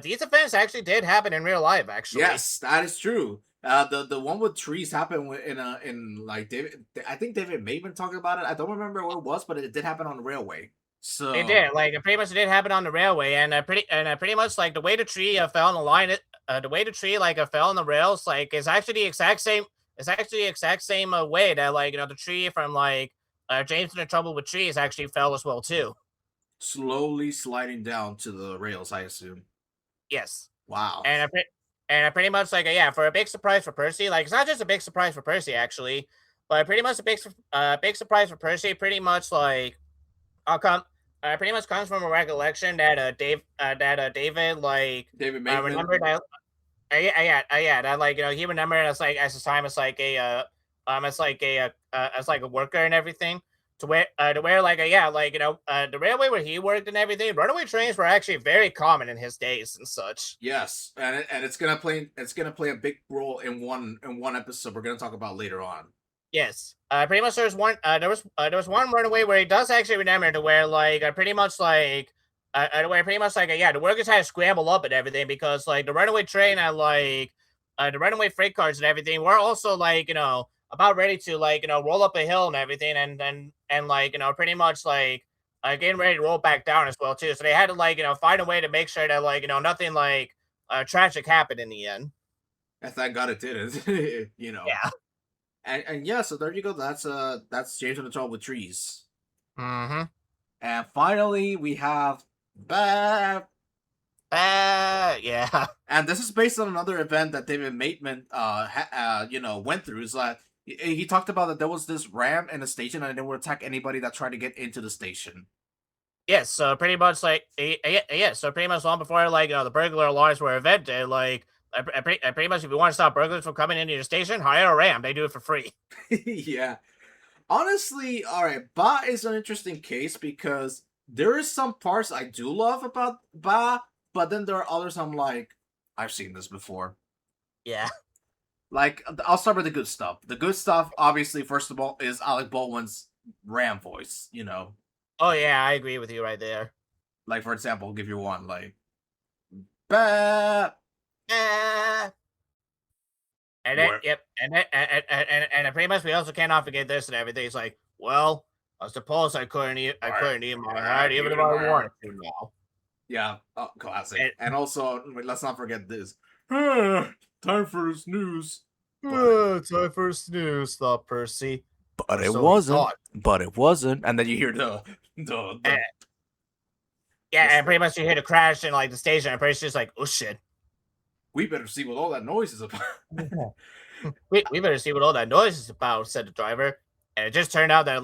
these events actually did happen in real life. Actually, yes, that is true. The one with trees happened in like David. I think David may have been talking about it. I don't remember what it was, but it did happen on the railway. So it did. Like it pretty much did happen on the railway, and pretty much like the way the tree fell on the line, the way the tree like fell on the rails, like is actually the exact same. It's actually the exact same way that like the tree from like James in the Trouble with Trees actually fell as well too. slowly sliding down to the rails, I assume. Yes. Wow. And I pretty much like yeah, for a big surprise for Percy, like it's not just a big surprise for Percy actually, but pretty much a big surprise for Percy. Pretty much like I'll come. Pretty much comes from a recollection that David like David Maven. remembered that yeah that like he remembered as his time as like a as like a worker and everything, to where like yeah like the railway where he worked and everything, runaway trains were actually very common in his days and such. Yes, and it's gonna play a big role in one episode we're gonna talk about later on. Yes. Pretty much there's one. There was one runaway where he does actually remember to where like pretty much like where pretty much like yeah the workers had to scramble up and everything because like the runaway train and like the runaway freight cars and everything were also like about ready to like roll up a hill and everything and like pretty much like getting ready to roll back down as well too. So they had to like find a way to make sure that like nothing like tragic happened in the end. And thank God it didn't. Yeah. And yeah, so there you go. That's James on the Trouble with Trees. Mm-hmm. And finally, we have Bab. Yeah. And this is based on another event that David Maitman, went through. Is like he talked about that there was this ram in the station, and they would attack anybody that tried to get into the station. Yes, so pretty much like yeah, so pretty much long before like the burglar alarms were invented, like pretty much if you want to stop burglars from coming into your station, hire a ram. They do it for free. Yeah, honestly, all right, Ba is an interesting case because there is some parts I do love about Ba, but then there are others I'm like, I've seen this before. Yeah. Like, I'll start with the good stuff. The good stuff, obviously, first of all, is Alec Baldwin's Ram voice. Oh yeah, I agree with you right there. Like, for example, I'll give you one, like, bah! Yeah. And then Where, yep, and pretty much we also cannot forget this and everything. It's like, well, I suppose I couldn't eat my heart even if I wanted to now. yeah, classic. And, And also, let's not forget this. Time for his news. time for snooze, thought Percy. But Or it so he wasn't. thought. But it wasn't. And then you hear And, yeah, and pretty much you hear the crash in like the station, and Percy's just like, oh shit. we better see what all that noise is about. We better see what all that noise is about, said the driver. And it just turned out that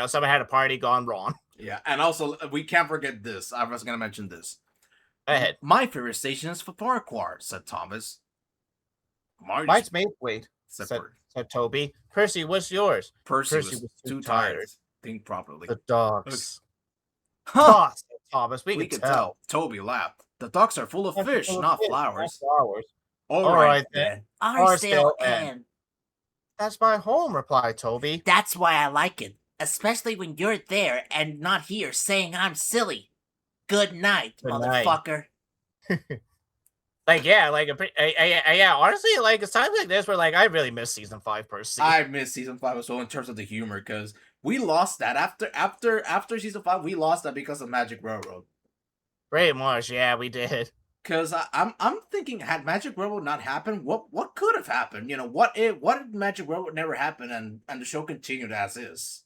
someone had a party gone wrong. Yeah, and also we can't forget this. I was gonna mention this. Go ahead. My favorite station is for Farquhar, said Thomas. Mine's wait, said said Toby. Percy, what's yours? Percy was too tired to think properly. The dogs. Huh, Said Thomas, we we can could tell. Toby laughed. The ducks are full of fish, not flowers. All right then. I still am. That's my home, replied Toby. That's why I like it, especially when you're there and not here saying I'm silly. Good night, Good night. motherfucker. Like yeah, like yeah. Honestly, like it's times like this where like I really miss season 5 Percy. I miss season 5 as well in terms of the humor because we lost that after season 5. We lost that because of Magic Railroad. Pretty much, yeah, we did. Because I'm thinking, had Magic Railroad not happened, what could have happened? What if Magic Railroad never happened and the show continued as is?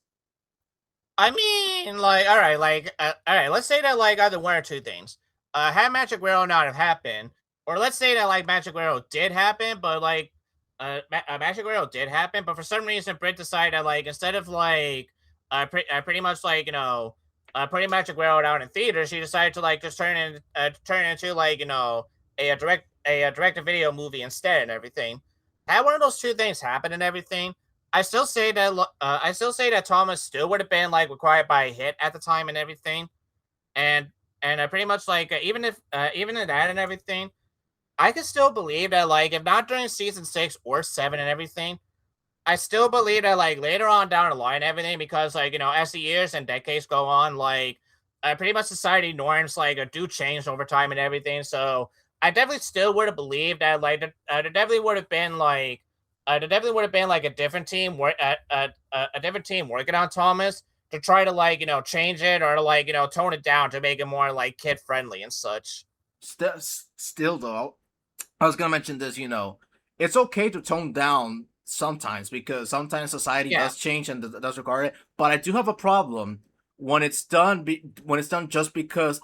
I mean, like, all right, let's say that like either one or two things. Had Magic Railroad not have happened, or let's say that like Magic Railroad did happen, but like Magic Railroad did happen, but for some reason Brit decided that like instead of like pretty much like putting Magic Railroad out in theaters, she decided to like just turn it into like a direct to video movie instead and everything. Had one of those two things happen and everything, I still say that Thomas still would have been like required by a hit at the time and everything, and pretty much like even in that and everything, I could still believe that like if not during season 6 or 7 and everything, I still believe that like later on down the line and everything because like as the years and decades go on, like pretty much society norms like do change over time and everything. So I definitely still would have believed that like there definitely would have been like a different team a different team working on Thomas to try to like change it or like tone it down to make it more like kid friendly and such. Still though, I was gonna mention this. It's okay to tone down sometimes because sometimes society does change and does require it. But I do have a problem when it's done. When it's done just because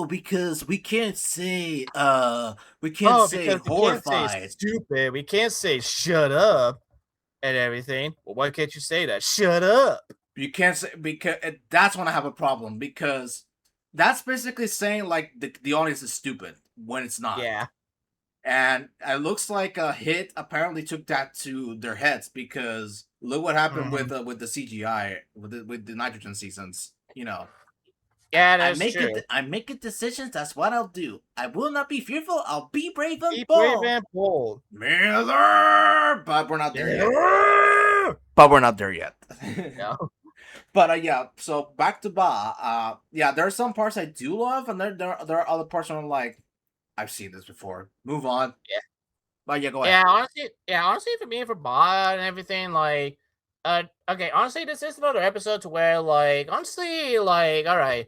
because we can't say we can't say because horrified. We can't say stupid. We can't say shut up and everything. Well, why can't you say that? Shut up. You can't say because that's when I have a problem because that's basically saying like the audience is stupid when it's not. Yeah. And it looks like a hit apparently took that to their heads because look what happened with the CGI with the nitrogen seasons. Yeah, I that's make true. it. I make it decisions. That's what I'll do. I will not be fearful. I'll be brave and Be brave bold. and bold. Miller, but we're not there yet. Yeah. But we're not there yet. No. But yeah, so back to Ba. Yeah, there are some parts I do love, and there are other parts where I'm like, I've seen this before. Move on. Yeah. But yeah, go ahead. Honestly, for me, for Bod and everything, like, okay, honestly, this is another episode to where, like, honestly, like, all right,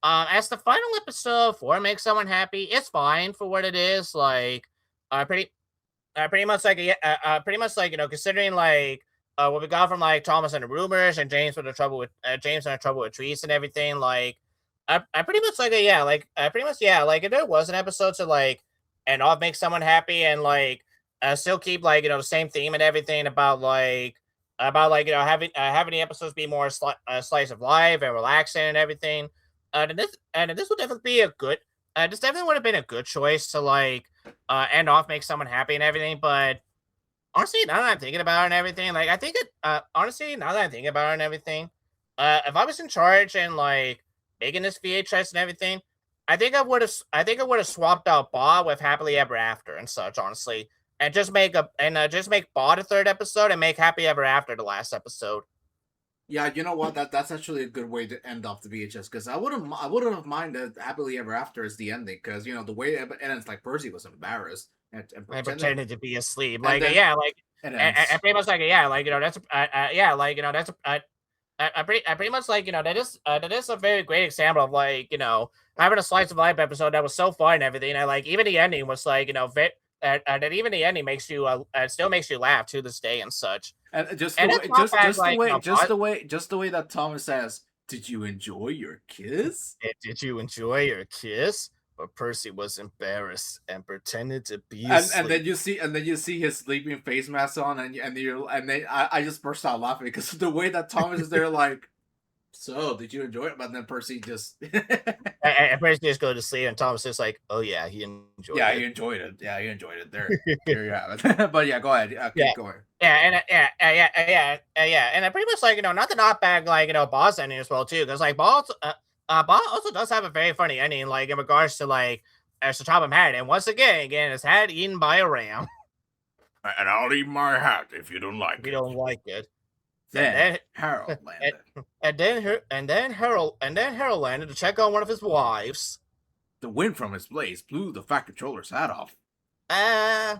as the final episode for Make Someone Happy, it's fine for what it is, like, pretty, pretty much like, pretty much like, considering like, what we got from like Thomas and the rumors and James with the trouble with James and the trouble with trees and everything, like, I pretty much like, pretty much, yeah, like, if there was an episode to like, and off make someone happy and like, still keep like, the same theme and everything about like, having the episodes be more slice of life and relaxing and everything. Then this would definitely be a good. This definitely would have been a good choice to like, end off make someone happy and everything. But honestly, now that I'm thinking about it and everything, like I think it. Honestly, now that I'm thinking about it and everything, if I was in charge and like making this VHS and everything, I think I would have. I think I would have swapped out Bob with Happily Ever After and such. Honestly, and just make Bob the third episode and make Happy Ever After the last episode. Yeah, you know what? That's actually a good way to end off the VHS because I wouldn't have minded Happily Ever After as the ending because the way it ends, like Percy was embarrassed and I pretended, pretended to be asleep. and Like, then yeah, like, it ends. and pretty much like, yeah, like, that's, yeah, like, that's, I pretty much like, that is a very great example of like, having a slice of life episode that was so fun and everything. And like, even the ending was like, that even the ending makes you, still makes you laugh to this day and such. And just the And it's way, not bad, like, just the way that Thomas says, "Did you enjoy your kiss?" did you enjoy your kiss? But Percy was embarrassed and pretended to be And asleep. then you see his sleeping face mask on, and then I just burst out laughing because the way that Thomas is there, like, so did you enjoy it? But then Percy just And Percy just go to sleep, and Thomas is like, "Oh yeah, he enjoyed yeah, it." he enjoyed it. Yeah, he enjoyed it. There you have it. But yeah, go ahead. Yeah. Keep going. Yeah, and and I pretty much like not to knock back like Boss ending as well too, because like Boss also does have a very funny ending, like in regards to like as the top of head, and once again, his head eaten by a ram. And I'll eat my hat if you don't like If you don't like it, Then Harold landed. and then Harold landed to check on one of his wives. The wind from his blaze blew the Fat Controller's hat off. Uh,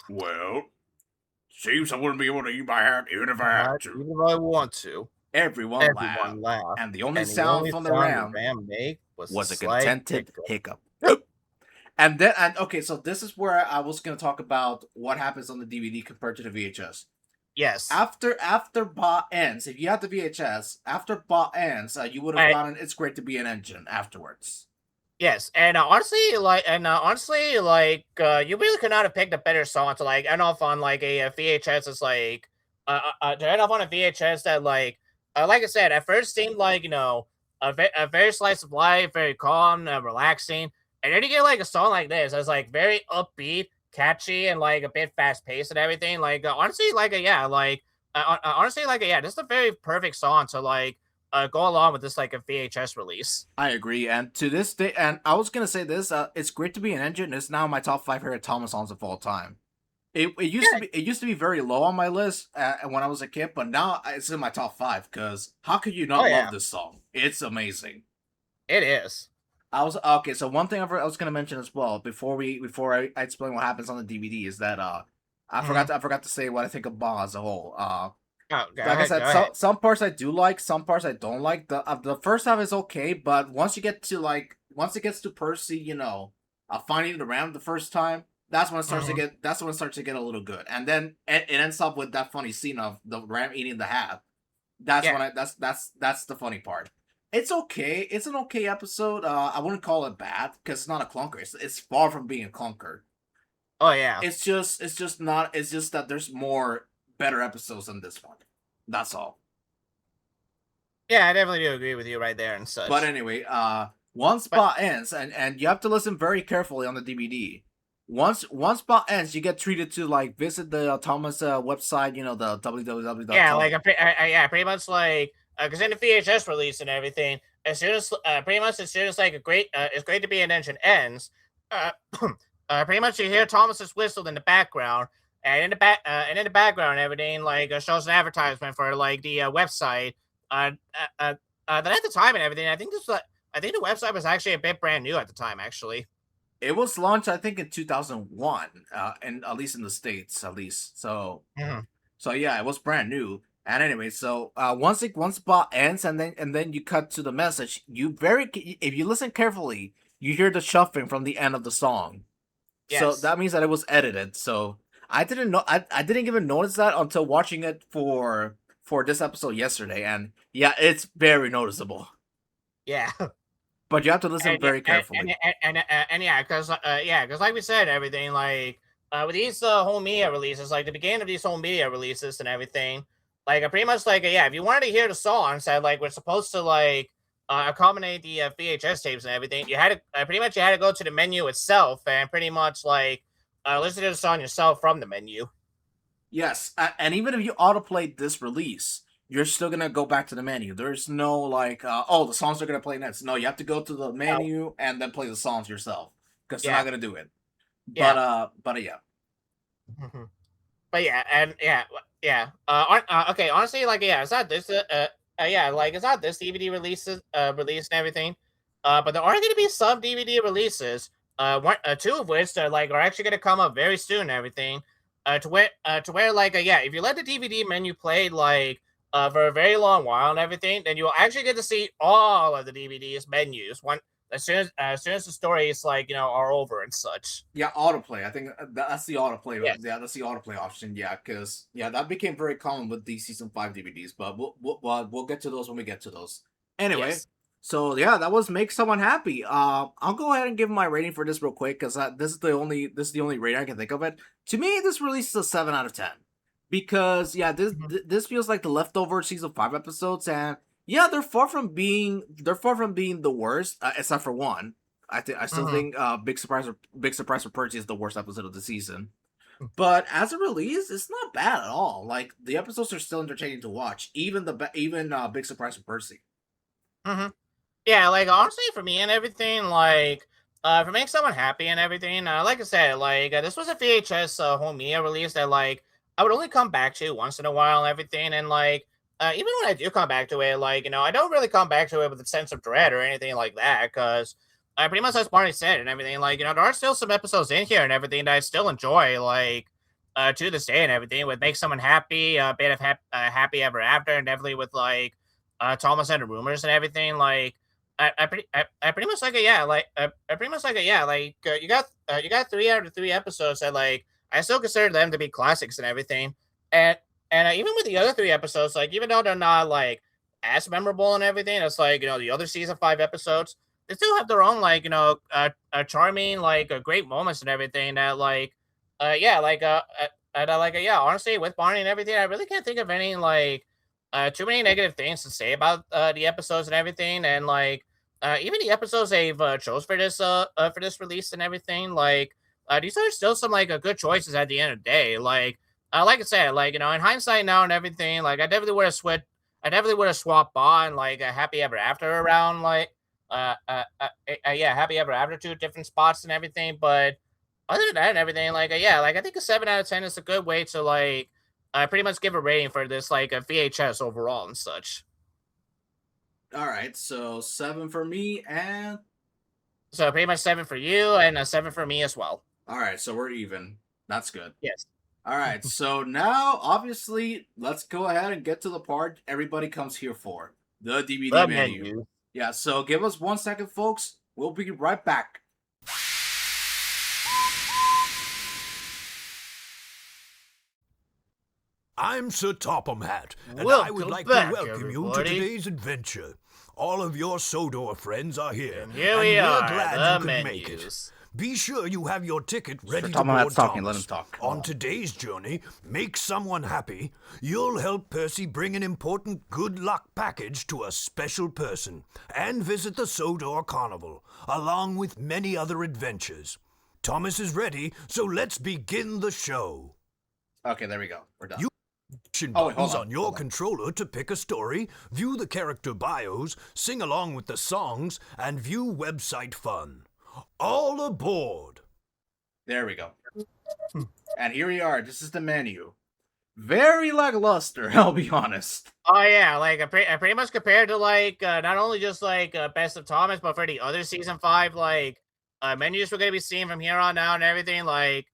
Well, seems I wouldn't be able to eat my hat even if I had to. even if I want to. Everyone laughed. And the only sound from the ram made was a slight contented hiccup. And okay, so this is where I was gonna talk about what happens on the DVD compared to the VHS. Yes. After Ba ends, if you have the VHS, after Ba ends, you would have gotten "It's Great to Be an Engine" afterwards. Yes, and honestly, you really could not have picked a better song to like end off on like a VHS. Is like to end off on a VHS that like I said, at first seemed like a very slice of life, very calm, relaxing, and then you get like a song like this that's like very upbeat, catchy, and like a bit fast paced and everything. Like honestly, this is a very perfect song to like go along with this like a VHS release. I agree, and to this day, and I was gonna say this: "It's Great to Be an Engine" is now my top 5 favorite Thomas songs of all time. It used to be very low on my list when I was a kid, but now it's in my top 5 because how could you not love this song? It's amazing. It is. I was okay. So one thing I was gonna mention as well before I explain what happens on the DVD is that I forgot to say what I think of Ba as a whole. Like I said, some parts I do like, some parts I don't like. The first half is okay, but once it gets to Percy, finding the ram the first time, that's when it starts to get a little good, and then it ends up with that funny scene of the ram eating the hat. That's when that's the funny part. It's okay. It's an okay episode. I wouldn't call it bad because it's not a clunker. It's far from being a clunker. Oh yeah. It's just that there's more better episodes than this one. That's all. Yeah, I definitely do agree with you right there and such. But anyway, once Ba ends, and you have to listen very carefully on the DVD. Once Ba ends, you get treated to visit the Thomas website. The www. Yeah, like pretty much like because in the VHS release and everything, as soon as pretty much as soon as like a great it's great to be an engine ends, uh, pretty much you hear Thomas's whistle in the background, and in the background and everything like shows an advertisement for like the website. Uh, that at the time and everything, I think the website was actually a bit brand new at the time, actually. It was launched, I think, in 2001, and at least in the states, at least. Mhm. So yeah, it was brand new. And anyway, so once spot ends, and then you cut to the message. If you listen carefully, you hear the shuffling from the end of the song. So Yes. that means that it was edited. So I didn't know. I didn't even notice that until watching it for this episode yesterday. And yeah, it's very noticeable. Yeah. But you have to listen and yeah, very carefully. and yeah, because like we said, everything like with these home media releases, like the beginning of these home media releases and everything, like pretty much like yeah, if you wanted to hear the songs that like were supposed to like accommodate the VHS tapes and everything, you had to pretty much you had to go to the menu itself and pretty much like listen to the song yourself from the menu. Yes, and even if you autoplay this release, you're still gonna go back to the menu. There's no like, oh, the songs are gonna play next. No, you have to go to the Oh, menu and then play the songs yourself because they're yeah, not gonna do it. yeah. But yeah, Mhm. But yeah, and yeah, yeah. Okay, honestly, like yeah, it's not this. Yeah, like it's not this DVD release and everything. But there are going to be some DVD releases. Two of which like are actually going to come up very soon and everything. To where like yeah, if you let the DVD menu play like for a very long while and everything, then you'll actually get to see all of the DVD's menus one as soon as the stories like are over and such. yeah, autoplay. I think that's the autoplay. Yes. Yeah, that's the autoplay option. Yeah, because yeah, that became very common with the season 5 DVDs. But we'll get to those when we get to those. Anyway, Yes. so yeah, that was Make Someone Happy. I'll go ahead and give my rating for this real quick because this is the only rating I can think of it. To me, this release is a 7 out of 10 because yeah, Mhm. this feels like the leftover season 5 episodes, and yeah, they're far from being the worst, except for one. I still Mhm. think Big Surprise for Percy is the worst episode of the season. But as a release, it's not bad at all. Like the episodes are still entertaining to watch, even Big Surprise for Percy. Mhm. Yeah, like honestly, for me and everything, like for making someone happy and everything, like I said, like this was a VHS home media release that like I would only come back to once in a while and everything, and like even when I do come back to it, like I don't really come back to it with a sense of dread or anything like that, because I pretty much as Barney said and everything, like there are still some episodes in here and everything that I still enjoy, like to this day and everything, with make someone happy, a bit of happy ever after, and definitely with like Thomas and the rumors and everything, like. I pretty much like it. Yeah, like I pretty much like it. Yeah, like you got 3 out of 3 episodes that like I still consider them to be classics and everything. And even with the other 3 episodes, like even though they're not like as memorable and everything, it's like the other season 5 episodes, they still have their own like charming like great moments and everything that like yeah like yeah honestly with Barney and everything, I really can't think of any like too many negative things to say about the episodes and everything, and like even the episodes they've chose for this release and everything. Like these are still some like good choices at the end of the day. Like I said, like in hindsight now and everything, like I definitely would have switched. I definitely would have swapped on like a Happy Ever After around like yeah Happy Ever After to different spots and everything. But other than that and everything, like yeah, like I think a 7 out of 10 is a good way to like I pretty much give a rating for this like a VHS overall and such. All right, so 7 for me, and So pretty much 7 for you and a 7 for me as well. all right, so we're even. That's good. Yes. All right, so now obviously let's go ahead and get to the part everybody comes here for, the DVD The menu. menu. Yeah, so give us 1 second, folks. We'll be right back. I'm Sir Topham Hatt, and I Welcome would like back, to welcome you to everybody. today's adventure. All of your Sodor friends are here, And here we we're are, glad the you could make it. menus. Be sure you have your ticket ready to Topham board Hatt's talking, Thomas. let him talk. On today's journey, Make Someone Happy, you'll help Percy bring an important good luck package to a special person and visit the Sodor Carnival, along with many other adventures. Thomas is ready, so let's begin the show. Okay, there we go. We're done. Oh, wait, buttons on your controller to pick a story, view the character bios, sing along with the songs, and view website fun. All aboard! There we go. And here we are. This is the menu. Very lackluster, I'll be honest. Oh yeah, like I pretty much compared to like not only just like Best of Thomas, but for the other season 5 like menus we're gonna be seeing from here on out and everything. Like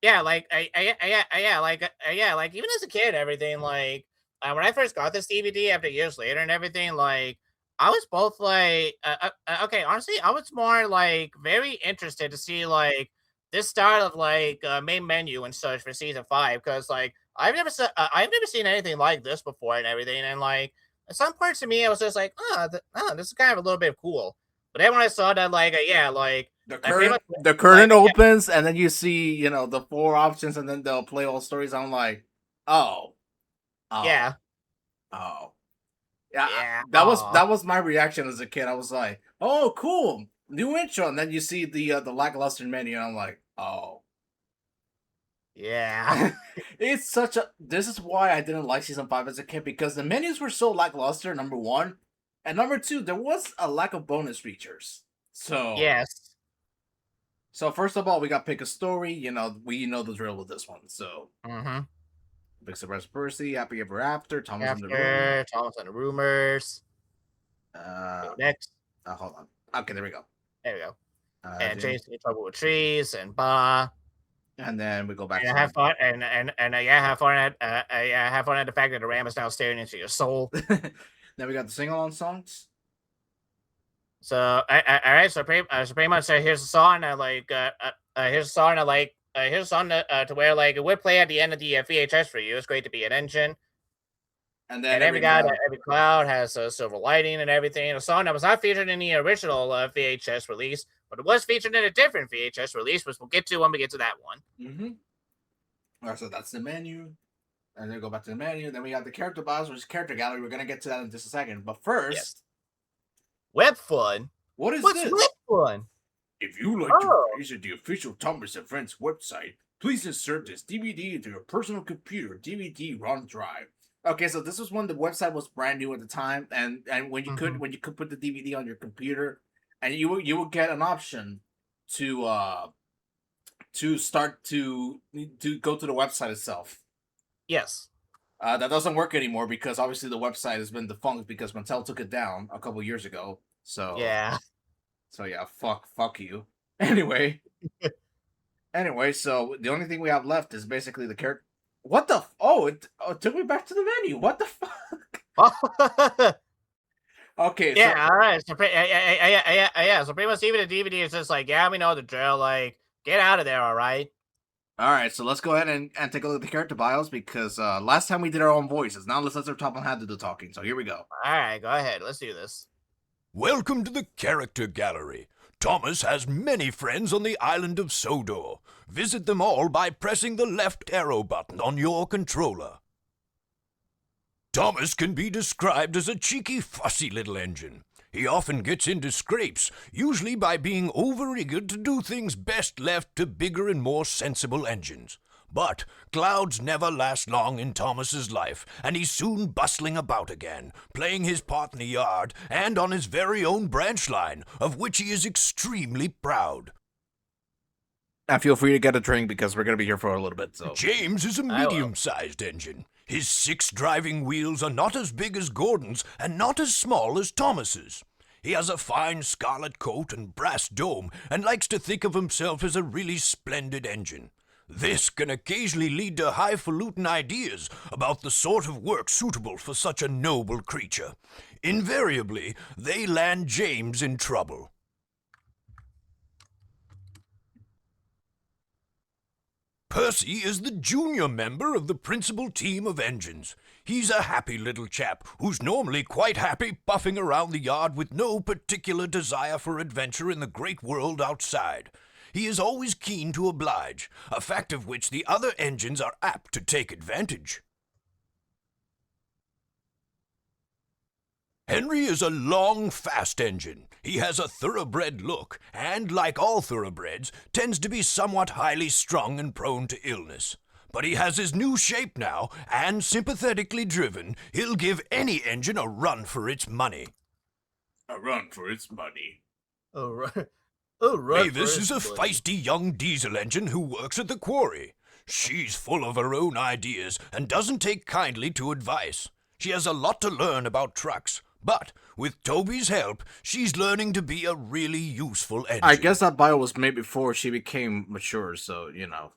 yeah, like yeah, like even as a kid, everything like when I first got this DVD after years later and everything, like I was both like okay, honestly, I was more like very interested to see like this style of like main menu and such for season 5 because like I've never seen anything like this before and everything, and like at some parts of me, I was just like, this is kind of a little bit cool. But then when I saw that, like, yeah, like The curtain opens, and then you see, you know, the 4 options, and then they'll play all stories. I'm like, oh, yeah, yeah. yeah, That was my reaction as a kid. I was like, oh, cool, new intro, and then you see the lackluster menu, and I'm like, oh. yeah, It's such a. This is why I didn't like season 5 as a kid, because the menus were so lackluster. Number 1, and number 2, there was a lack of bonus features. So yes, So first of all, we got pick a story. You know, we know the drill with this one. So Big Surprise Percy, Happy Ever After, Thomas in the Room. Thomas and the Rumors. Next, Hold on. Okay, there we go. there we go. And James in Trouble with Trees and Ba. And then we go back. And have fun and yeah, have fun at have fun at the fact that the ram is now staring into your soul. Then we got the sing-along songs. So, all right. So pretty much, here's a song. Here's a song. Here's a song to where like it would play at the end of the VHS for you. It's great to be an engine. And then every cloud has a silver lining and everything. A song that was not featured in the original VHS release, but it was featured in a different VHS release, which we'll get to when we get to that one. All right, so that's the menu. And then go back to the menu. Then we got the character bios, which is character gallery. We're gonna get to that in just a second. But first, yes. Web Fun. What's this? Web Fun? If you like to visit the official Thomas and Friends website, please insert this DVD into your personal computer DVD-ROM drive. Okay, so this was when the website was brand new at the time, and when you could put the DVD on your computer, and you would get an option to start to go to the website itself. Yes. That doesn't work anymore because obviously the website has been defunct because Mattel took it down a couple years ago. So yeah. So yeah, fuck you. Anyway, so the only thing we have left is basically the character. What the? It took me back to the menu. What the fuck? Okay. Yeah. All right. So yeah. So pretty much even the DVD is just like, yeah, we know the drill. Like, get out of there. All right. All right. So let's go ahead and take a look at the character bios because last time we did our own voices. Now let's let our top one have to do the talking. So here we go. All right. Go ahead. Let's do this. Welcome to the character gallery. Thomas has many friends on the island of Sodor. Visit them all by pressing the left arrow button on your controller. Thomas can be described as a cheeky, fussy little engine. He often gets into scrapes, usually by being over-eager to do things best left to bigger and more sensible engines. But clouds never last long in Thomas's life, and he's soon bustling about again, playing his part in the yard and on his very own branch line, of which he is extremely proud. And feel free to get a drink because we're going to be here for a little bit. So James is a medium-sized engine. His 6 driving wheels are not as big as Gordon's and not as small as Thomas's. He has a fine scarlet coat and brass dome and likes to think of himself as a really splendid engine. This can occasionally lead to highfalutin ideas about the sort of work suitable for such a noble creature. Invariably, they land James in trouble. Percy is the junior member of the principal team of engines. He's a happy little chap who's normally quite happy puffing around the yard with no particular desire for adventure in the great world outside. He is always keen to oblige, a fact of which the other engines are apt to take advantage. Henry is a long, fast engine. He has a thoroughbred look, and, like all thoroughbreds, tends to be somewhat highly strung and prone to illness. But he has his new shape now, and sympathetically driven, he'll give any engine a run for its money. A run for its money. Oh, right. Oh, right. Mavis is a feisty young diesel engine who works at the quarry. She's full of her own ideas and doesn't take kindly to advice. She has a lot to learn about trucks, but with Toby's help, she's learning to be a really useful engine. I guess that bio was made before she became mature, so, you know.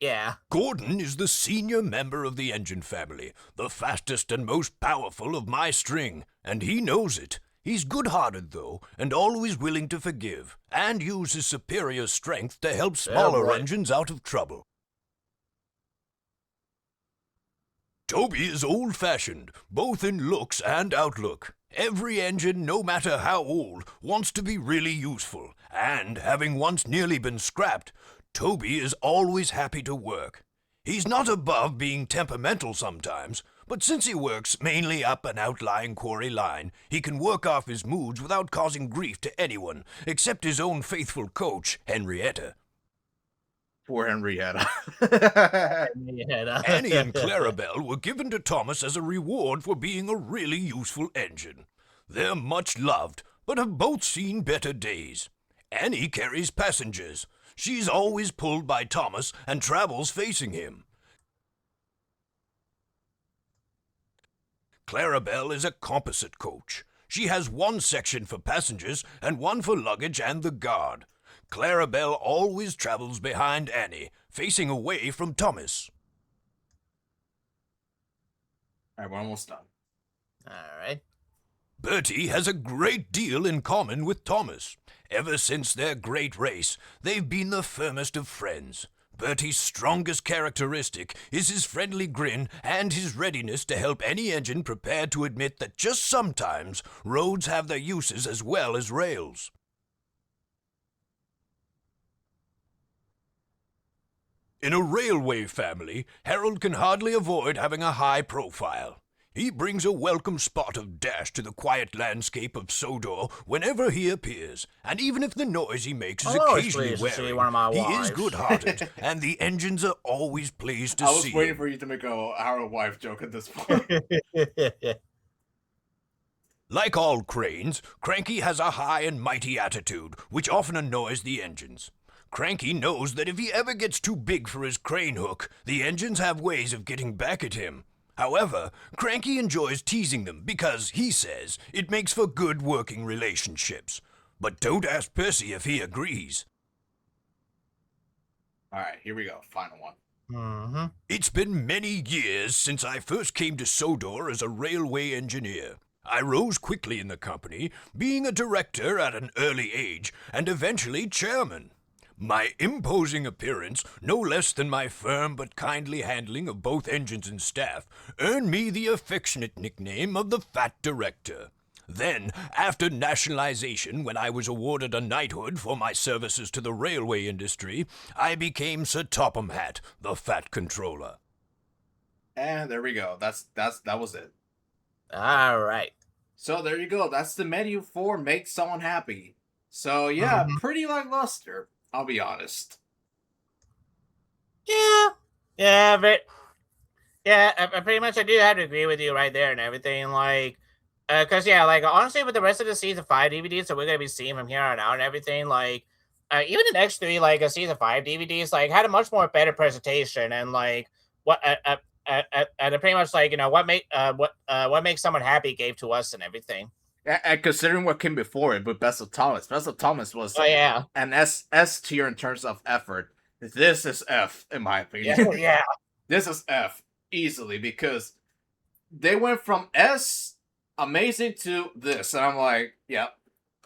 Yeah. Gordon is the senior member of the engine family, the fastest and most powerful of my string, and he knows it. He's good-hearted, though, and always willing to forgive, and use his superior strength to help smaller engines out of trouble. Toby is old-fashioned, both in looks and outlook. Every engine, no matter how old, wants to be really useful, and having once nearly been scrapped, Toby is always happy to work. He's not above being temperamental sometimes, but since he works mainly up an outlying quarry line, he can work off his moods without causing grief to anyone, except his own faithful coach, Henrietta. Poor Henrietta. Annie and Clarabelle were given to Thomas as a reward for being a really useful engine. They're much loved, but have both seen better days. Annie carries passengers. She's always pulled by Thomas and travels facing him. Clarabelle is a composite coach. She has one section for passengers and one for luggage and the guard. Clarabelle always travels behind Annie, facing away from Thomas. Alright, we're almost done. Alright. Bertie has a great deal in common with Thomas. Ever since their great race, they've been the firmest of friends. Bertie's strongest characteristic is his friendly grin and his readiness to help any engine prepared to admit that just sometimes roads have their uses as well as rails. In a railway family, Harold can hardly avoid having a high profile. He brings a welcome spot of dash to the quiet landscape of Sodor whenever he appears, and even if the noise he makes is occasionally wearing, he is good-hearted, and the engines are always pleased to see him. I was waiting for you to make a Harold wife joke at this point. Like all cranes, Cranky has a high and mighty attitude, which often annoys the engines. Cranky knows that if he ever gets too big for his crane hook, the engines have ways of getting back at him. However, Cranky enjoys teasing them because, he says, it makes for good working relationships. But don't ask Percy if he agrees. Alright, here we go. Final one. Mm-hmm. It's been many years since I first came to Sodor as a railway engineer. I rose quickly in the company, being a director at an early age, and eventually chairman. My imposing appearance, no less than my firm but kindly handling of both engines and staff, earned me the affectionate nickname of the Fat Director. Then, after nationalization, when I was awarded a knighthood for my services to the railway industry, I became Sir Topham Hatt, the Fat Controller. And there we go. That was it. Alright. So there you go. That's the menu for Make Someone Happy. So yeah, pretty lackluster. I'll be honest. Yeah, but I pretty much I do have to agree with you right there and everything. Like, cause yeah, like honestly, with the rest of the season 5 DVDs that we're gonna be seeing from here on out and everything, like, even the next 3 like a season 5 DVDs, like had a much more better presentation and like what and pretty much like what makes someone happy gave to us and everything. And considering what came before it, but Best of Thomas was an S tier in terms of effort. This is F, in my opinion. Yeah. This is F, easily, because they went from S, amazing, to this. And I'm like, yep,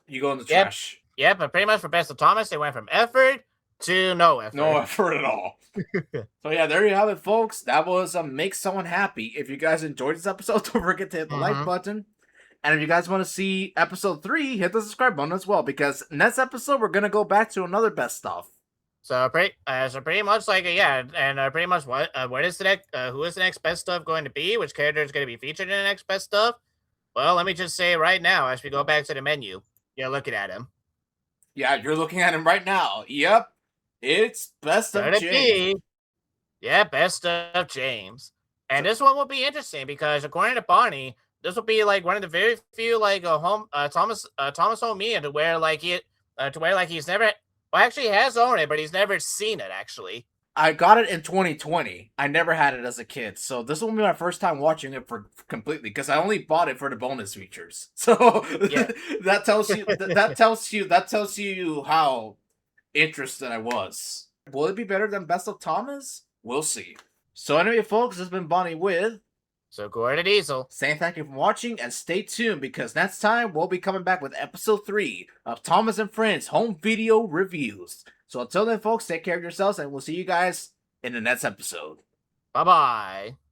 you go in the trash. Yep, but pretty much for Best of Thomas, they went from effort to no effort. No effort at all. So yeah, there you have it, folks. That was Make Someone Happy. If you guys enjoyed this episode, don't forget to hit the like button. And if you guys want to see episode 3, hit the subscribe button as well, because next episode we're gonna go back to another best stuff. So pretty much like and pretty much what is the next who is the next best stuff going to be? Which character is going to be featured in the next best stuff? Well, let me just say right now, as we go back to the menu, you're looking at him. Yeah, you're looking at him right now. Yep, it's Best of Jake. Yeah, best of James. And this one will be interesting because according to Bonnie, this will be like one of the very few like Thomas home media to where like he's never well actually he has owned it, but he's never seen it actually. I got it in 2020. I never had it as a kid, so this will be my first time watching it for completely because I only bought it for the bonus features. So Yeah. that tells you how interested I was. Will it be better than Best of Thomas? We'll see. So anyway, folks, this has been Bonnie with So Gordon Diesel. saying thank you for watching and stay tuned because next time we'll be coming back with episode 3 of Thomas and Friends Home Video Reviews. So until then, folks, take care of yourselves and we'll see you guys in the next episode. Bye bye.